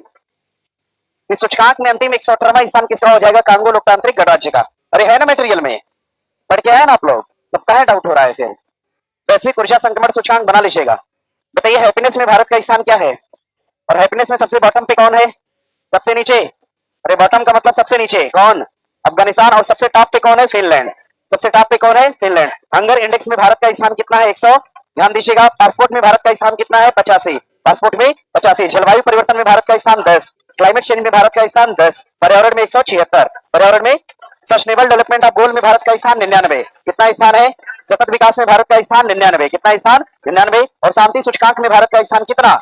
[SPEAKER 1] इस सूचकांक में अंतिम 118वां स्थान किसका हो जाएगा, कांगो लोकतांत्रिक गणराज्य का। अरे है ना मटेरियल में, पढ़ के आया ना आप लोग, लगता है डाउट हो रहा है फिर। वैश्विक ऊर्जा संक्रमण सूचकांक बना लीजिएगा। बताइए हैप्पीनेस में भारत का स्थान क्या है, और हैप्पीनेस में सबसे बॉटम पे कौन है, सबसे नीचे। अरे बॉटम का मतलब सबसे नीचे कौन, अफगानिस्तान। और सबसे टॉप पे कौन है, फिनलैंड। सबसे टॉप पे कौन है, फिनलैंड। हंगर इंडेक्स में भारत का स्थान कितना है, 100। ध्यान दीजिएगा, पासपोर्ट में भारत का स्थान कितना है, 85। पासपोर्ट में 85। जलवायु परिवर्तन में भारत का स्थान 10। क्लाइमेट चेंज में भारत का स्थान 10। पर्यावरण में 176। पर्यावरण में सस्टेनेबल डेवलपमेंट ऑफ गोल में भारत का स्थान 99। कितना स्थान है, सतत विकास में भारत का स्थान 99। कितना स्थान, 99। और शांति सूचकांक में भारत का स्थान कितना,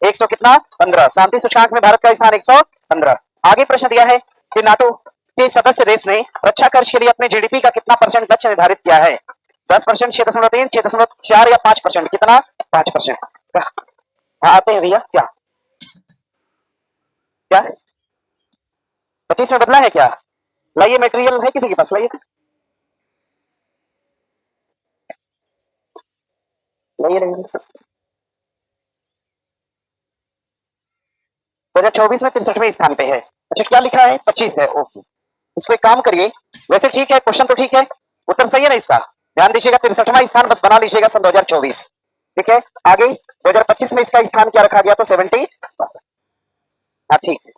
[SPEAKER 1] 100 कितना, 15। शांति सूचकांक में भारत का स्थान 115। आगे प्रश्न दिया है कि नाटो के सदस्य देश ने रक्षा खर्च के लिए अपने जीडीपी का कितना परसेंट लक्ष्य निर्धारित किया है, 10%, 6.3, 6.4 या 5%। कितना, 5%। आते हैं भैया, क्या क्या 25 में बदला है क्या, लाइए मटेरियल है किसी के पास, लाइए लाइए लाइए। 2024 में 63वें स्थान पे है। अच्छा क्या लिखा है, 25 है, ओके। इसको एक काम करिए, वैसे ठीक है, क्वेश्चन तो ठीक है, उत्तर सही है ना इसका। ध्यान दीजिएगा, 63वां स्थान बस बना लीजिएगा सन 2024, ठीक है। आगे 2025 में इसका स्थान क्या रखा गया, तो 70, हाँ ठीक है,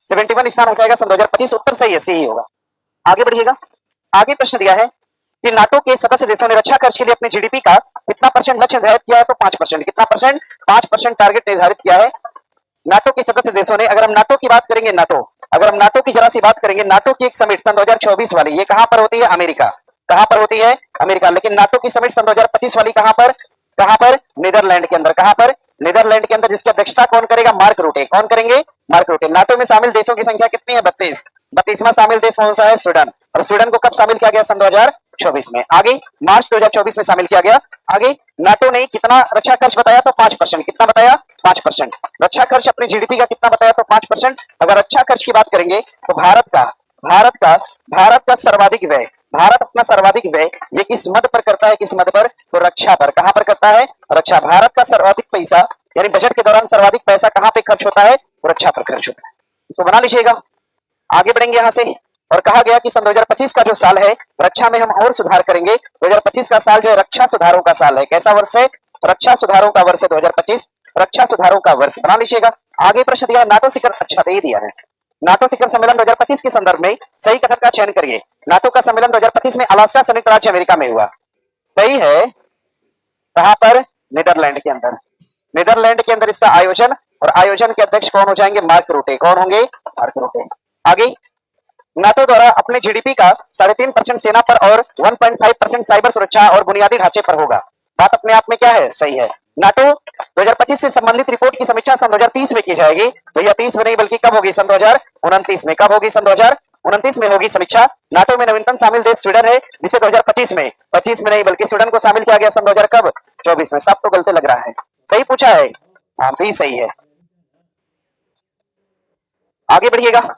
[SPEAKER 1] 71 स्थान हो जाएगा सन 2025। उत्तर सही है, सही होगा। आगे बढ़िएगा, आगे प्रश्न दिया है कि नाटो के सदस्य देशों ने रक्षा खर्च के लिए अपने जीडीपी का कितना परसेंट लक्ष्य निर्धारित किया है, तो 5%। कितना परसेंट, 5% टारगेट निर्धारित किया है नाटो के सदस्य देशों ने। अगर हम नाटो की बात करेंगे, अगर हम नाटो की जरा सी बात करेंगे, नाटो की एक समिट सन 2024 वाली, ये कहां पर होती है, अमेरिका। कहां पर होती है, अमेरिका। लेकिन नाटो की समिट सन 2025 वाली कहां पर, नीदरलैंड के अंदर। कहां पर, नीदरलैंड के अंदर। जिसकी अध्यक्षता कौन करेगा, मार्क रूटे। कौन करेंगे, मार्क रूटे। नाटो में शामिल देशों की संख्या कितनी है, 32। 32वां शामिल देश कौन सा है, स्वीडन। और स्वीडन को कब शामिल किया गया, सन 2024 में। आगे मार्च 2024 में शामिल किया गया। आगे नाटो ने कितना रक्षा खर्च बताया, तो 5%। कितना बताया, 5%। रक्षा खर्च अपने जीडीपी का कितना बताया, तो 5%। अगर रक्षा खर्च की बात करेंगे तो भारत का सर्वाधिक व्यय, भारत अपना सर्वाधिक व्यय ये किस मद पर करता है, किस मद पर, तो रक्षा पर। कहां पर करता है, रक्षा। भारत का सर्वाधिक पैसा यानी बजट के दौरान सर्वाधिक पैसा कहां पे खर्च होता है, तो रक्षा पर खर्च होता है। इसको बना लीजिएगा। आगे बढ़ेंगे यहां से, और कहा गया कि सन 2025 का जो साल है रक्षा में हम और सुधार करेंगे। 2025 का साल जो है रक्षा सुधारों का साल है। कैसा वर्ष है, रक्षा सुधारों का वर्ष है 2025, रक्षा सुधारों का वर्ष। बना लीजिएगा। आगे प्रश्न दिया है नाटो शिखर, अच्छा दे दिया है, नाटो शिखर सम्मेलन 2025 के संदर्भ में सही कथन का चयन करिए। नाटो का सम्मेलन 2025 में अलास्का संयुक्त राज्य अमेरिका में हुआ, सही है। कहां पर, नीदरलैंड के अंदर। नीदरलैंड के अंदर इसका आयोजन, और आयोजन के अध्यक्ष कौन हो जाएंगे, मार्क रूटे। कौन होंगे, मार्क रूटे। आगे नाटो द्वारा अपने जीडीपी का 3.5% सेना पर और 1.5% साइबर सुरक्षा और बुनियादी ढांचे पर होगा। बात अपने आप में क्या है, सही है। नाटो 2025 से संबंधित रिपोर्ट की समीक्षा सन 2030 में की जाएगी। तो यह 30 में नहीं बल्कि कब होगी, सन 2029 में। कब होगी, सन 2029 में होगी समीक्षा। नाटो में नवीनतम शामिल देश स्वीडन है, जिसे 2025 में, 25 में नहीं बल्कि स्वीडन को शामिल किया गया सन 2024 में। सब तो गलत लग रहा है, सही पूछा है, हाँ भी सही है। आगे बढ़िएगा।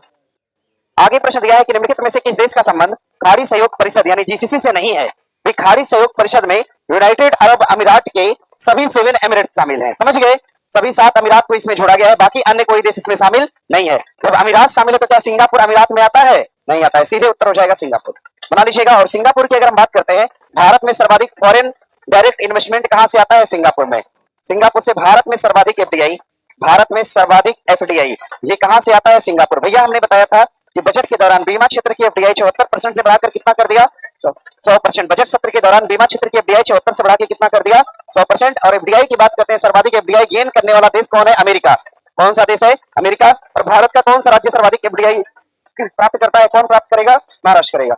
[SPEAKER 1] आगे प्रश्न दिया है कि निम्नलिखित में से किस देश का संबंध खाड़ी सहयोग परिषद यानी जीसीसी से नहीं है। खाड़ी सहयोग परिषद में यूनाइटेड अरब अमीरात के सभी 7 एमिरेट शामिल हैं। समझ गए, सभी 7 अमीरात को इसमें जोड़ा गया है, बाकी अन्य कोई देश इसमें शामिल नहीं है। जब अमीरात शामिल है तो क्या सिंगापुर अमीरात में आता है, नहीं आता है। सीधे उत्तर हो जाएगा सिंगापुर। बना लीजिएगा। और सिंगापुर की अगर हम बात करते हैं, भारत में सर्वाधिक फॉरेन डायरेक्ट इन्वेस्टमेंट कहां से आता है, सिंगापुर में। सिंगापुर से भारत में सर्वाधिक एफडीआई, भारत में सर्वाधिक एफडीआई ये कहां से आता है, सिंगापुर। भैया हमने बताया था कि बजट के दौरान बीमा क्षेत्र की एफडीआई 74% से बढ़ाकर कितना कर दिया? 100%। बजट सत्र के दौरान बीमा क्षेत्र की एफडीआई 74 से बढ़ा के कितना कर दिया? 100%। और एफडीआई की बात करते हैं, सर्वाधिक एफडीआई गेन करने वाला देश कौन है? अमेरिका। कौन सा देश है? अमेरिका। और भारत का कौन सा राज्य सर्वाधिक एफडीआई प्राप्त करता है? कौन प्राप्त करेगा? महाराष्ट्र करेगा।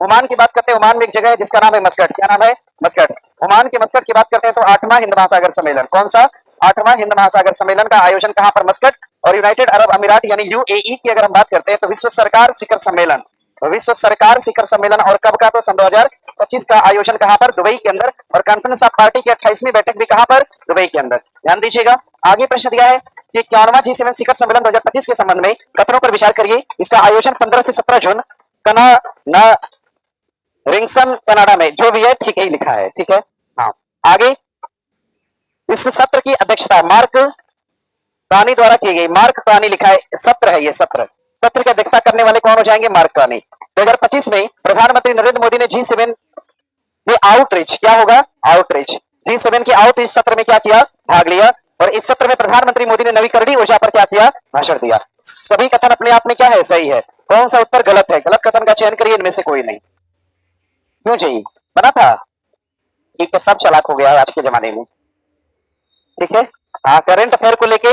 [SPEAKER 1] ओमान की बात करते हैं, ओमान में एक जगह है जिसका नाम है मस्कट। क्या नाम है? मस्कट। ओमान के मस्कट की बात करते हैं तो 8वां हिंद महासागर सम्मेलन, कौन सा? 8वां हिंद महासागर सम्मेलन का आयोजन कहां पर? मस्कट। और यूनाइटेड अरब अमीरात यानी यूएई की अगर हम बात करते हैं तो विश्व सरकार शिखर सम्मेलन, विश्व सरकार शिखर सम्मेलन और कब का? तो सन 2025 का आयोजन कहां पर? दुबई के अंदर। और कॉन्फ्रेंस ऑफ पार्टी की 28वीं बैठक भी कहां पर? दुबई के अंदर। ध्यान दीजिएगा। आगे प्रश्न दिया है कि 51वां G7 शिखर सम्मेलन 2025 के संबंध में कथनों पर विचार करिए। इसका आयोजन 15 से 17 जून रिंगसन कनाडा में, जो भी है ठीक ही लिखा है, ठीक है। हाँ, आगे इस सत्र की अध्यक्षता मार्क कानी द्वारा की गई। मार्क कानी लिखा है, सत्र है ये सत्र। सत्र की अध्यक्षता करने वाले कौन हो जाएंगे? मार्क कानी। 2025 में प्रधानमंत्री नरेंद्र मोदी ने G7 के आउटरीच, क्या होगा? आउटरीच। G7 के आउटरीच सत्र में क्या किया? भाग लिया। और इस सत्र में प्रधानमंत्री मोदी ने नवीकरणीय ऊर्जा पर क्या किया? भाषण दिया। सभी कथन अपने आप में क्या है? सही है। कौन सा उत्तर गलत है? गलत कथन का चयन करिए, इनमें से कोई नहीं। क्यों चाहिए? बना था ठीक है, सब चालाक हो गया है आज के जमाने में, ठीक है। हाँ, करंट अफेयर को लेके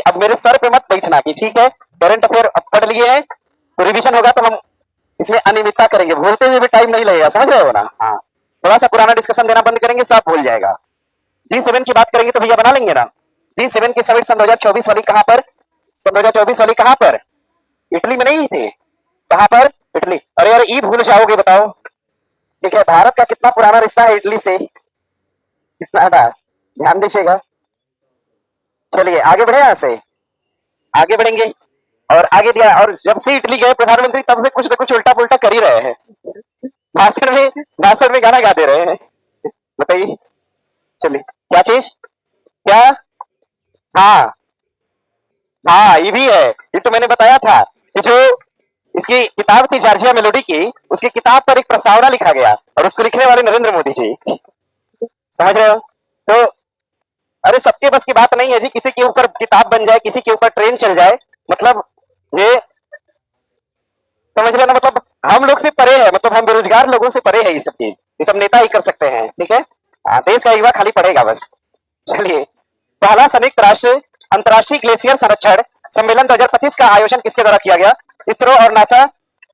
[SPEAKER 1] अब मेरे सर पे मत बैठना कि ठीक है करंट अफेयर अब पढ़ लिए हैं तो रिवीजन होगा तो हम इसमें अनियमितता करेंगे, भूलते हुए भी टाइम नहीं लगेगा, समझ रहे हो ना। हाँ, थोड़ा सा पुराना डिस्कशन देना बंद करेंगे, सब भूल जाएगा। G7 की बात करेंगे तो भैया बना लेंगे ना। G7 की समिट सन 2024 वाली कहां पर? सन 2024 वाली कहां पर? इटली में नहीं थे? कहां पर? इटली। अरे यार, ई भूल जाओगे बताओ, ठीक है। भारत का कितना पुराना रिश्ता है इटली से? कितना था? ध्यान दीजिएगा। चलिए आगे बढ़े, यहां से आगे बढ़ेंगे और आगे दिया। और जब से इटली गए प्रधानमंत्री तब से कुछ न कुछ उल्टा पुल्टा कर ही रहे हैं। भाषण में गाना गा दे रहे हैं, बताइए। चलिए, क्या चीज? क्या? हाँ हाँ, ये भी है। ये तो मैंने बताया था कि जो इसकी किताब थी जॉर्जिया मेलोडी की, उसकी किताब पर एक प्रस्तावना लिखा गया और उसको लिखने वाले नरेंद्र मोदी जी, समझ रहे हो। तो अरे सबके बस की बात नहीं है जी, किसी के ऊपर किताब बन जाए, किसी के ऊपर ट्रेन चल जाए, मतलब ये समझ लेना, मतलब हम लोग से परे है, मतलब हम बेरोजगार लोगों से परे है ये सब चीज। ये सब नेता ही कर सकते हैं, ठीक है। देश का युवा खाली पड़ेगा बस। चलिए, पहला संयुक्त राष्ट्र अंतर्राष्ट्रीय ग्लेशियर संरक्षण सम्मेलन 2025 का आयोजन किसके द्वारा किया गया? इसरो और नासा,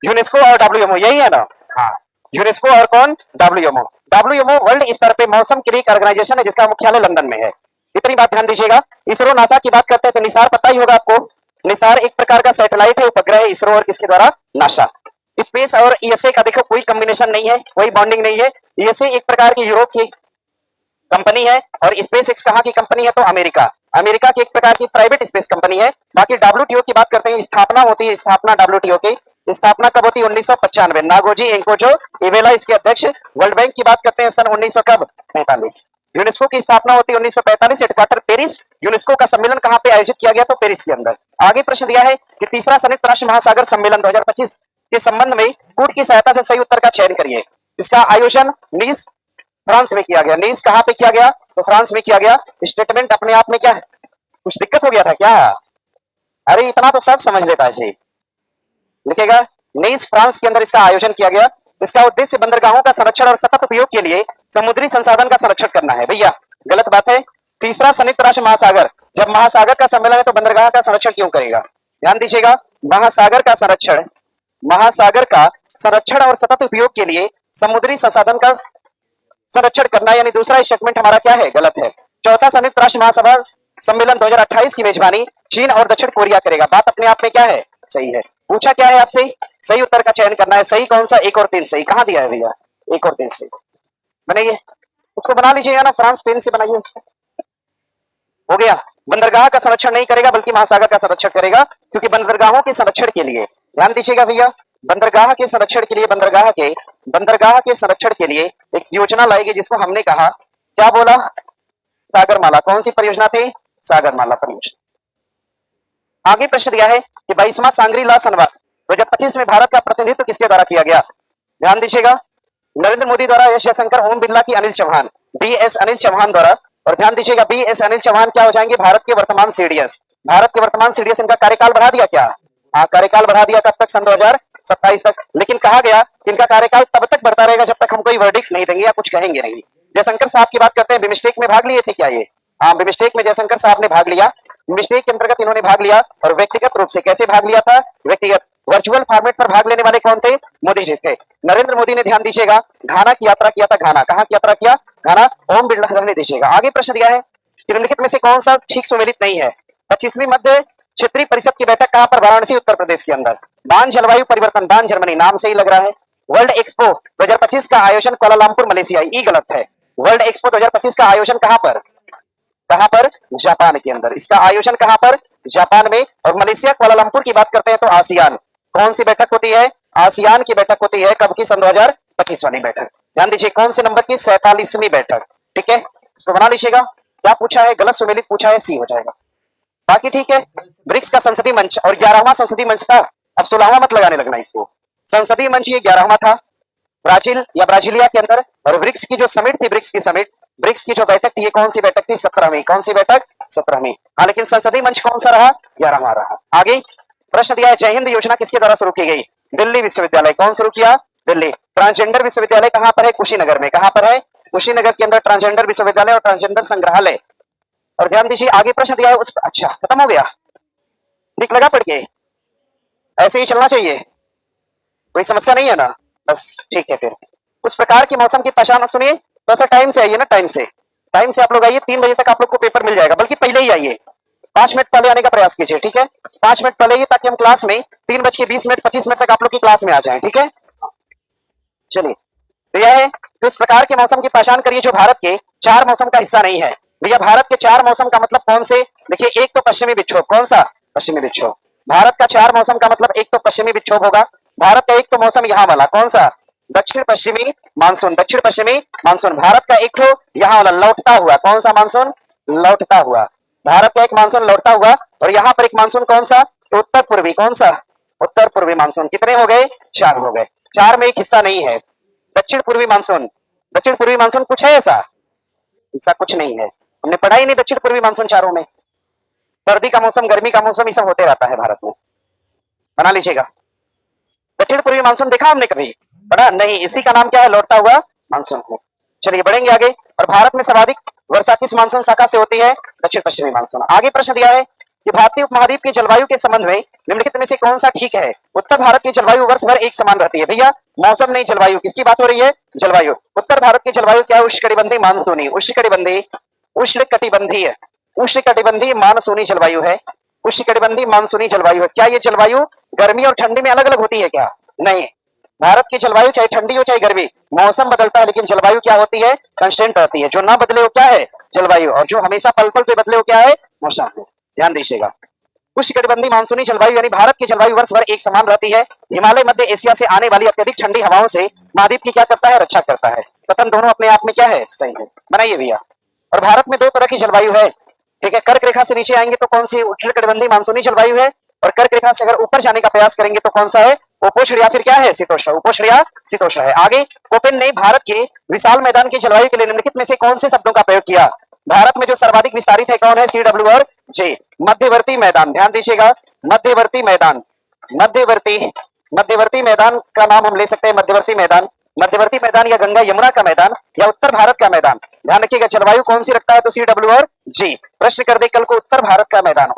[SPEAKER 1] यूनेस्को और डब्ल्यूएमओ, यही है ना। हाँ, यूनेस्को और कौन? डब्ल्यूएमओ। डब्ल्यूएमओ वर्ल्ड स्तर पे मौसम के लिए एक ऑर्गेनाइजेशन है जिसका मुख्यालय लंदन में है। इतनी बात ध्यान दीजिएगा। इसरो नासा की बात करते हैं तो निसार पता ही होगा आपको। निसार एक प्रकार का सैटेलाइट है, उपग्रह है, इसरो और किसके द्वारा? नासा। स्पेस और ईएसए का देखो कोई कॉम्बिनेशन नहीं है, कोई बॉन्डिंग नहीं है। ईएसए एक प्रकार की यूरोप की कंपनी है और स्पेस एक्स कहां की कंपनी है? तो अमेरिका। अमेरिका की एक प्रकार की प्राइवेट स्पेस कंपनी है। बाकी डब्ल्यूटीओ की बात करते हैं, स्थापना होती है, स्थापना डब्ल्यूटीओ की स्थापना कब होती है? 1995। नागोजी एंकोजो इवेला इसके अध्यक्ष। वर्ल्ड बैंक की बात करते हैं सन 1900 कब? 45। यूनेस्को की स्थापना होती है 1945, हेडक्वार्टर पेरिस। यूनेस्को का सम्मेलन कहां पे आयोजित किया गया? तो पेरिस के अंदर। आगे प्रश्न दिया है कि तीसरा संयुक्त राष्ट्र महासागर सम्मेलन 2025 के संबंध में कूट की सहायता से सही उत्तर का चयन करिए। इसका आयोजन नीस फ्रांस में किया गया। नीस कहां पे किया गया? तो फ्रांस में किया गया। स्टेटमेंट अपने आप में क्या है? कुछ दिक्कत हो गया था क्या? अरे इतना तो सब समझ लेता है जी। लिखेगा नीस फ्रांस के अंदर इसका आयोजन किया गया। इसका उद्देश्य बंदरगाहों का संरक्षण और सतत उपयोग के लिए समुद्री संसाधन का संरक्षण करना है। भैया गलत बात है। तीसरा संयुक्त राष्ट्र महासागर, जब महासागर का सम्मेलन है तो बंदरगाह का संरक्षण क्यों करेगा? ध्यान दीजिएगा। महासागर का संरक्षण और सतत उपयोग के लिए समुद्री संसाधन का संरक्षण करना, यानी दूसरा स्टेटमेंट हमारा क्या है? गलत है। चौथा संयुक्त राष्ट्र महासभा सम्मेलन 2028 की मेजबानी चीन और दक्षिण कोरिया करेगा। बात अपने आप में क्या है? सही है। पूछा क्या है आपसे? सही उत्तर का चयन करना है। सही कौन सा? 1 और 3 सही। कहां दिया है भैया? 1 और 3 सही। बनाइए, उसको बना लीजिएगा ना, फ्रांस पेन से बनाइए उसको। हो गया। बंदरगाह का संरक्षण नहीं करेगा बल्कि महासागर का संरक्षण करेगा, क्योंकि बंदरगाहों के संरक्षण के लिए, ध्यान दीजिएगा भैया, बंदरगाह के संरक्षण के लिए, बंदरगाह के संरक्षण के लिए एक योजना लाएगी जिसको हमने कहा, क्या बोला? सागरमाला। कौन सी परियोजना थी? सागरमाला परियोजना। आगे प्रश्न दिया है कि 22वां सांग्री-ला संवाद 2025 में भारत का प्रतिनिधित्व किसके द्वारा किया गया? ध्यान दीजिएगा। नरेंद्र मोदी द्वारा, एस जयशंकर, ओम बिरला की अनिल चौहान, बीएस अनिल चौहान द्वारा। और ध्यान दीजिएगा बीएस अनिल चौहान क्या हो जाएंगे? भारत के वर्तमान सीडीएस। भारत के वर्तमान सीडीएस, इनका कार्यकाल बढ़ा दिया क्या? हाँ, कार्यकाल बढ़ा दिया कब तक? सन 2027 तक। लेकिन कहा गया कि इनका कार्यकाल तब तक बढ़ता रहेगा जब तक हम कोई वर्डिक्ट नहीं देंगे या कुछ कहेंगे नहीं। जयशंकर साहब की बात करते हैं, बिमस्टेक में भाग लिए थे क्या ये? हाँ, बिमस्टेक में जयशंकर साहब ने भाग लिया। बिमस्टेक के अंतर्गत इन्होंने भाग लिया और व्यक्तिगत रूप से कैसे भाग लिया था? व्यक्तिगत वर्चुअल फॉर्मेट पर भाग लेने वाले कौन थे? मोदी जी थे। नरेंद्र मोदी ने, ध्यान दीजिएगा, घाना की यात्रा किया था। घाना, कहाँ की यात्रा किया? घाना। ओम बिरला रहने दीजिएगा। आगे प्रश्न दिया है, निम्नलिखित में से कौन सा ठीक सुमेलित नहीं है? 25वीं मध्य क्षेत्रीय परिषद की बैठक कहां पर? वाराणसी, उत्तर प्रदेश के अंदर। बान जलवायु परिवर्तन, बान जर्मनी, नाम से ही लग रहा है। वर्ल्ड एक्सपो 2025 का आयोजन कुआलालंपुर, मलेशिया, ये गलत है। वर्ल्ड एक्सपो 2025 का आयोजन कहां पर? कहां पर? जापान के अंदर। इसका आयोजन कहां पर? जापान में। और मलेशिया, कुआलालंपुर की बात करते हैं तो आसियान। कौन सी बैठक होती है? आसियान की बैठक होती है। कब की? सन 2025 वाली बैठक। ध्यान दीजिए, कौन से नंबर की? 47वीं बैठक। ठीक है, इसको बना लीजिएगा। क्या पूछा है? गलत सुमेलित पूछा है, सी हो जाएगा। बाकी ठीक है। ब्रिक्स का संसदीय मंच, और 11वां संसदीय मंच था। अब 16वां मत लगाने लगना इसको। संसदीय मंच ये 11वां था, ब्राजील या ब्राजीलिया के अंदर। और ब्रिक्स की जो समिट थी, ब्रिक्स की समिट, ब्रिक्स की जो बैठक थी, ये कौन सी बैठक थी? 17वीं। कौन सी बैठक? 17वीं। हाँ, लेकिन संसदीय मंच कौन सा रहा? 11वां रहा। आगे प्रश्न दिया है, जय हिंद योजना किसके द्वारा शुरू की गई? दिल्ली विश्वविद्यालय। कौन शुरू किया? दिल्ली। ट्रांसजेंडर विश्वविद्यालय कहां पर है? कुशीनगर में। कहां पर है? कुशीनगर के अंदर ट्रांसजेंडर विश्वविद्यालय और ट्रांसजेंडर संग्रहालय। और ध्यान दीजिए, आगे प्रश्न दिया है उस, अच्छा खत्म हो गया, ठीक लगा पढ़ के? ऐसे ही चलना चाहिए, कोई समस्या नहीं है ना? बस ठीक है। फिर उस प्रकार के मौसम की पहचान, सुनिए थोड़ा सा टाइम से आइए ना, टाइम से आप लोग आइए। 3 बजे तक आप लोग को पेपर मिल जाएगा, बल्कि पहले ही आइए, 5 मिनट पहले आने का प्रयास कीजिए। ठीक है, 5 मिनट पहले आइए ताकि हम क्लास में 3:20 25 मिनट तक आप लोग की क्लास में आ जाए। ठीक है, चलिए। तो यह है कि उस प्रकार के मौसम की पहचान करिए जो भारत के 4 मौसम का हिस्सा नहीं है। भैया, भारत के 4 मौसम का मतलब कौन से? देखिए, एक तो पश्चिमी विक्षोभ। कौन सा? पश्चिमी विक्षोभ। भारत का 4 मौसम का मतलब एक तो पश्चिमी विक्षोभ होगा। भारत का एक तो मौसम यहाँ वाला, कौन सा? दक्षिण पश्चिमी मानसून। दक्षिण पश्चिमी मानसून। भारत का एक तो यहाँ वाला लौटता हुआ, कौन सा मानसून? लौटता हुआ। भारत का एक मानसून लौटता हुआ, और यहाँ पर एक मानसून कौन सा? तो उत्तर पूर्वी। कौन सा? उत्तर पूर्वी मानसून। कितने हो गए? 4 हो गए। 4 में एक हिस्सा नहीं है, दक्षिण पूर्वी मानसून। दक्षिण पूर्वी मानसून कुछ है ऐसा? ऐसा कुछ नहीं है, हमने पढ़ा ही नहीं दक्षिण पूर्वी मानसून चारों में। सर्दी का मौसम, गर्मी का मौसम, ये सब होते रहता है भारत में, बना लीजिएगा। दक्षिण पूर्वी मानसून देखा हमने कभी? पढ़ा नहीं। इसी का नाम क्या है? लौटता हुआ मानसून है। चलिए बढ़ेंगे आगे। और भारत में सर्वाधिक वर्षा किस मानसून शाखा से होती है? दक्षिण पश्चिमी मानसून। आगे प्रश्न दिया है कि भारतीय उपमहाद्वीप की जलवायु के संबंध में निम्नलिखित में से कौन सा ठीक है? उत्तर भारत की जलवायु वर्ष भर एक समान रहती है। भैया, मौसम नहीं, जलवायु। किसकी बात हो रही है? जलवायु। उत्तर भारत की जलवायु क्या है? उष्णकटिबंधीय मानसूनी। उष्णकटिबंधीय उष्णकटिबंधीय मानसूनी जलवायु है। उष्णकटिबंधीय मानसूनी जलवायु है। क्या ये जलवायु गर्मी और ठंडी में अलग अलग होती है क्या? नहीं। भारत की जलवायु चाहे ठंडी हो चाहे गर्मी, मौसम बदलता है लेकिन जलवायु क्या होती है? कांस्टेंट रहती है। जो ना बदले वो क्या है? जलवायु। और जो हमेशा पल पल पे बदले वो क्या है? मौसम है। ध्यान दीजिएगा। उष्णकटिबंधीय मानसूनी जलवायु यानी भारत की जलवायु वर्ष भर एक समान रहती है। हिमालय मध्य एशिया से आने वाली अत्यधिक ठंडी हवाओं से महाद्वीप की क्या करता है? रक्षा करता है। कथन दोनों अपने आप में क्या है? सही है। बनाइए भैया। और भारत में 2 तरह की जलवायु है। ठीक है, कर्क रेखा से नीचे आएंगे तो कौन सी? उष्णकटिबंधीय मानसूनी जलवायु है। और कर्क रेखा से अगर ऊपर जाने का प्रयास करेंगे तो कौन सा है? उपोष्ण या फिर क्या है? शीतोष्ण। उपोष्ण या शीतोष्ण है। आगे कोपेन ने भारत के विशाल मैदान की जलवायु के लिए निम्नलिखित में से कौन से शब्दों का प्रयोग किया? भारत में जो सर्वाधिक विस्तारित है कौन है? CW और J। मध्यवर्ती मैदान। ध्यान दीजिएगा, मध्यवर्ती मैदान। मध्यवर्ती मैदान का नाम हम ले सकते हैं मध्यवर्ती मैदान। मध्यवर्ती मैदान या गंगा यमुना का मैदान या उत्तर भारत का मैदान। ध्यान रखिएगा, जलवायु कौन सी रखता है? तो CW और G। प्रश्न कर दे कल को उत्तर भारत का मैदान,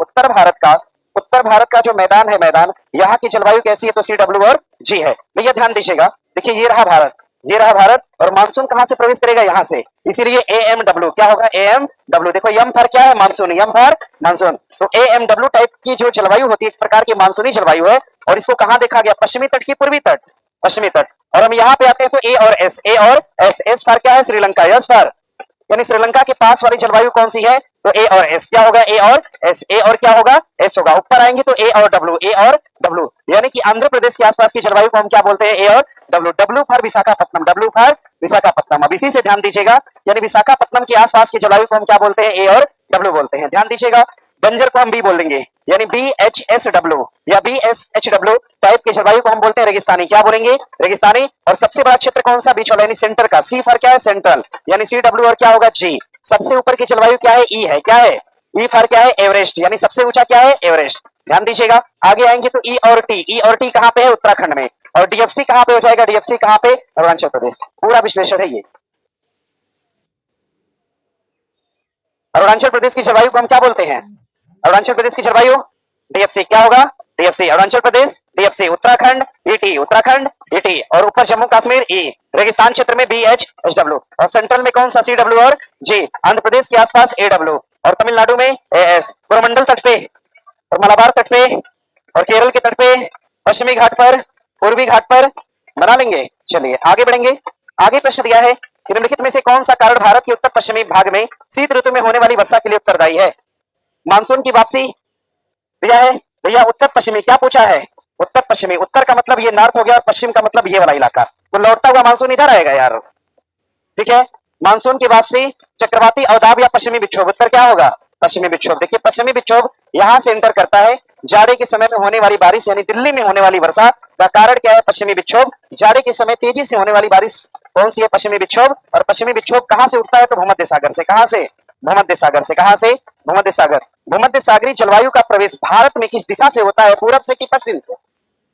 [SPEAKER 1] उत्तर भारत का जो मैदान है, मैदान यहाँ की जलवायु कैसी है? तो CW और G है। भैया ध्यान दीजिएगा, देखिए ये रहा भारत, ये रहा भारत, और मानसून कहां से प्रवेश करेगा? यहाँ से। इसीलिए AMW क्या होगा? AMW। देखो यम फॉर क्या है? मानसून। Yama for monsoon. तो AMW टाइप की जो जलवायु होती है, एक प्रकार की मानसूनी जलवायु है। और इसको कहां देखा गया? पश्चिमी तट की पूर्वी तट? पश्चिमी तट। और हम यहाँ पे आते हैं तो A और S। A और S। S फॉर क्या है? श्रीलंका। यस फॉर यानी श्रीलंका के पास वाली जलवायु कौन सी है? तो A और S। क्या होगा? A और S। A और क्या होगा? S होगा। ऊपर आएंगे तो A और W। A और W यानी कि आंध्र प्रदेश के आसपास की जलवायु को हम क्या बोलते हैं? A और W। W for Visakhapatnam. W for Visakhapatnam. अब इसी से ध्यान दीजिएगा, यानी विशाखापट्टनम के आसपास की जलवायु को हम क्या बोलते हैं? A और W बोलते हैं। ध्यान दीजिएगा, बंजर को हम B बोलेंगे, यानी BHSW या BSHW टाइप की जलवायु को हम बोलते हैं रेगिस्तानी। क्या बोलेंगे? रेगिस्तानी। और सबसे बड़ा क्षेत्र कौन सा? बीच वाला यानी सेंटर का। C फॉर क्या है? सेंट्रल, यानी CW और क्या होगा? G। सबसे ऊपर की जलवायु क्या है? E है। क्या है? ई फॉर क्या है? एवरेस्ट, यानी सबसे ऊंचा क्या है? एवरेस्ट। ध्यान दीजिएगा, आगे आएंगे तो ई और टी, ई और टी कहां पे है? उत्तराखंड में। और डीएफसी कहां पे हो जाएगा? डीएफसी कहां पे? अरुणाचल प्रदेश। पूरा विश्लेषण है ये। अरुणाचल प्रदेश की जलवायु को हम क्या बोलते हैं? अरुणाचल प्रदेश की जलवायु डीएफसी क्या होगा? DFC Arunachal Pradesh, DFC Uttarakhand, ET Uttarakhand, ET और ऊपर जम्मू कश्मीर ई, रेगिस्तान क्षेत्र में बीएचएचडब्ल्यू और सेंट्रल में कौन सा? सीडब्ल्यू और जी, आंध्र प्रदेश के आसपास एडब्ल्यू और तमिलनाडु में एएस, कोरोमंडल तट पे और मलाबार तट पे और केरल के तट पे, पश्चिमी घाट पर, पूर्वी घाट पर बना लेंगे। चलिए आगे बढ़ेंगे। आगे प्रश्न दिया है, निम्नलिखित में से कौन सा कारण भारत के उत्तर पश्चिमी भाग में शीत ऋतु में होने वाली वर्षा के लिए उत्तरदायी है? मानसून की वापसी दिया है भैया। उत्तर पश्चिमी क्या पूछा है? उत्तर पश्चिमी, उत्तर का मतलब ये नॉर्थ हो गया और पश्चिम का मतलब ये वाला इलाका, तो लौटता हुआ मानसून इधर आएगा यार। ठीक है, मानसून की वापसी, चक्रवाती अवदाब या पश्चिमी विक्षोभ, उत्तर क्या होगा? पश्चिमी विक्षोभ। देखिए पश्चिमी विक्षोभ यहां से एंटर करता है, जाड़े के समय में होने वाली बारिश यानी दिल्ली में होने वाली वर्षा का कारण क्या है? पश्चिमी विक्षोभ। जाड़े के समय तेजी से होने वाली बारिश कौन सी है? पश्चिमी विक्षोभ। और पश्चिमी विक्षोभ कहां से उठता है? तो भूमध्य सागर से। कहां से? भूमध्य सागर से। कहां से? भूमध्य सागर। भूमध्य सागरीय जलवायु का प्रवेश भारत में किस दिशा से होता है? पूरब से कि पश्चिम से?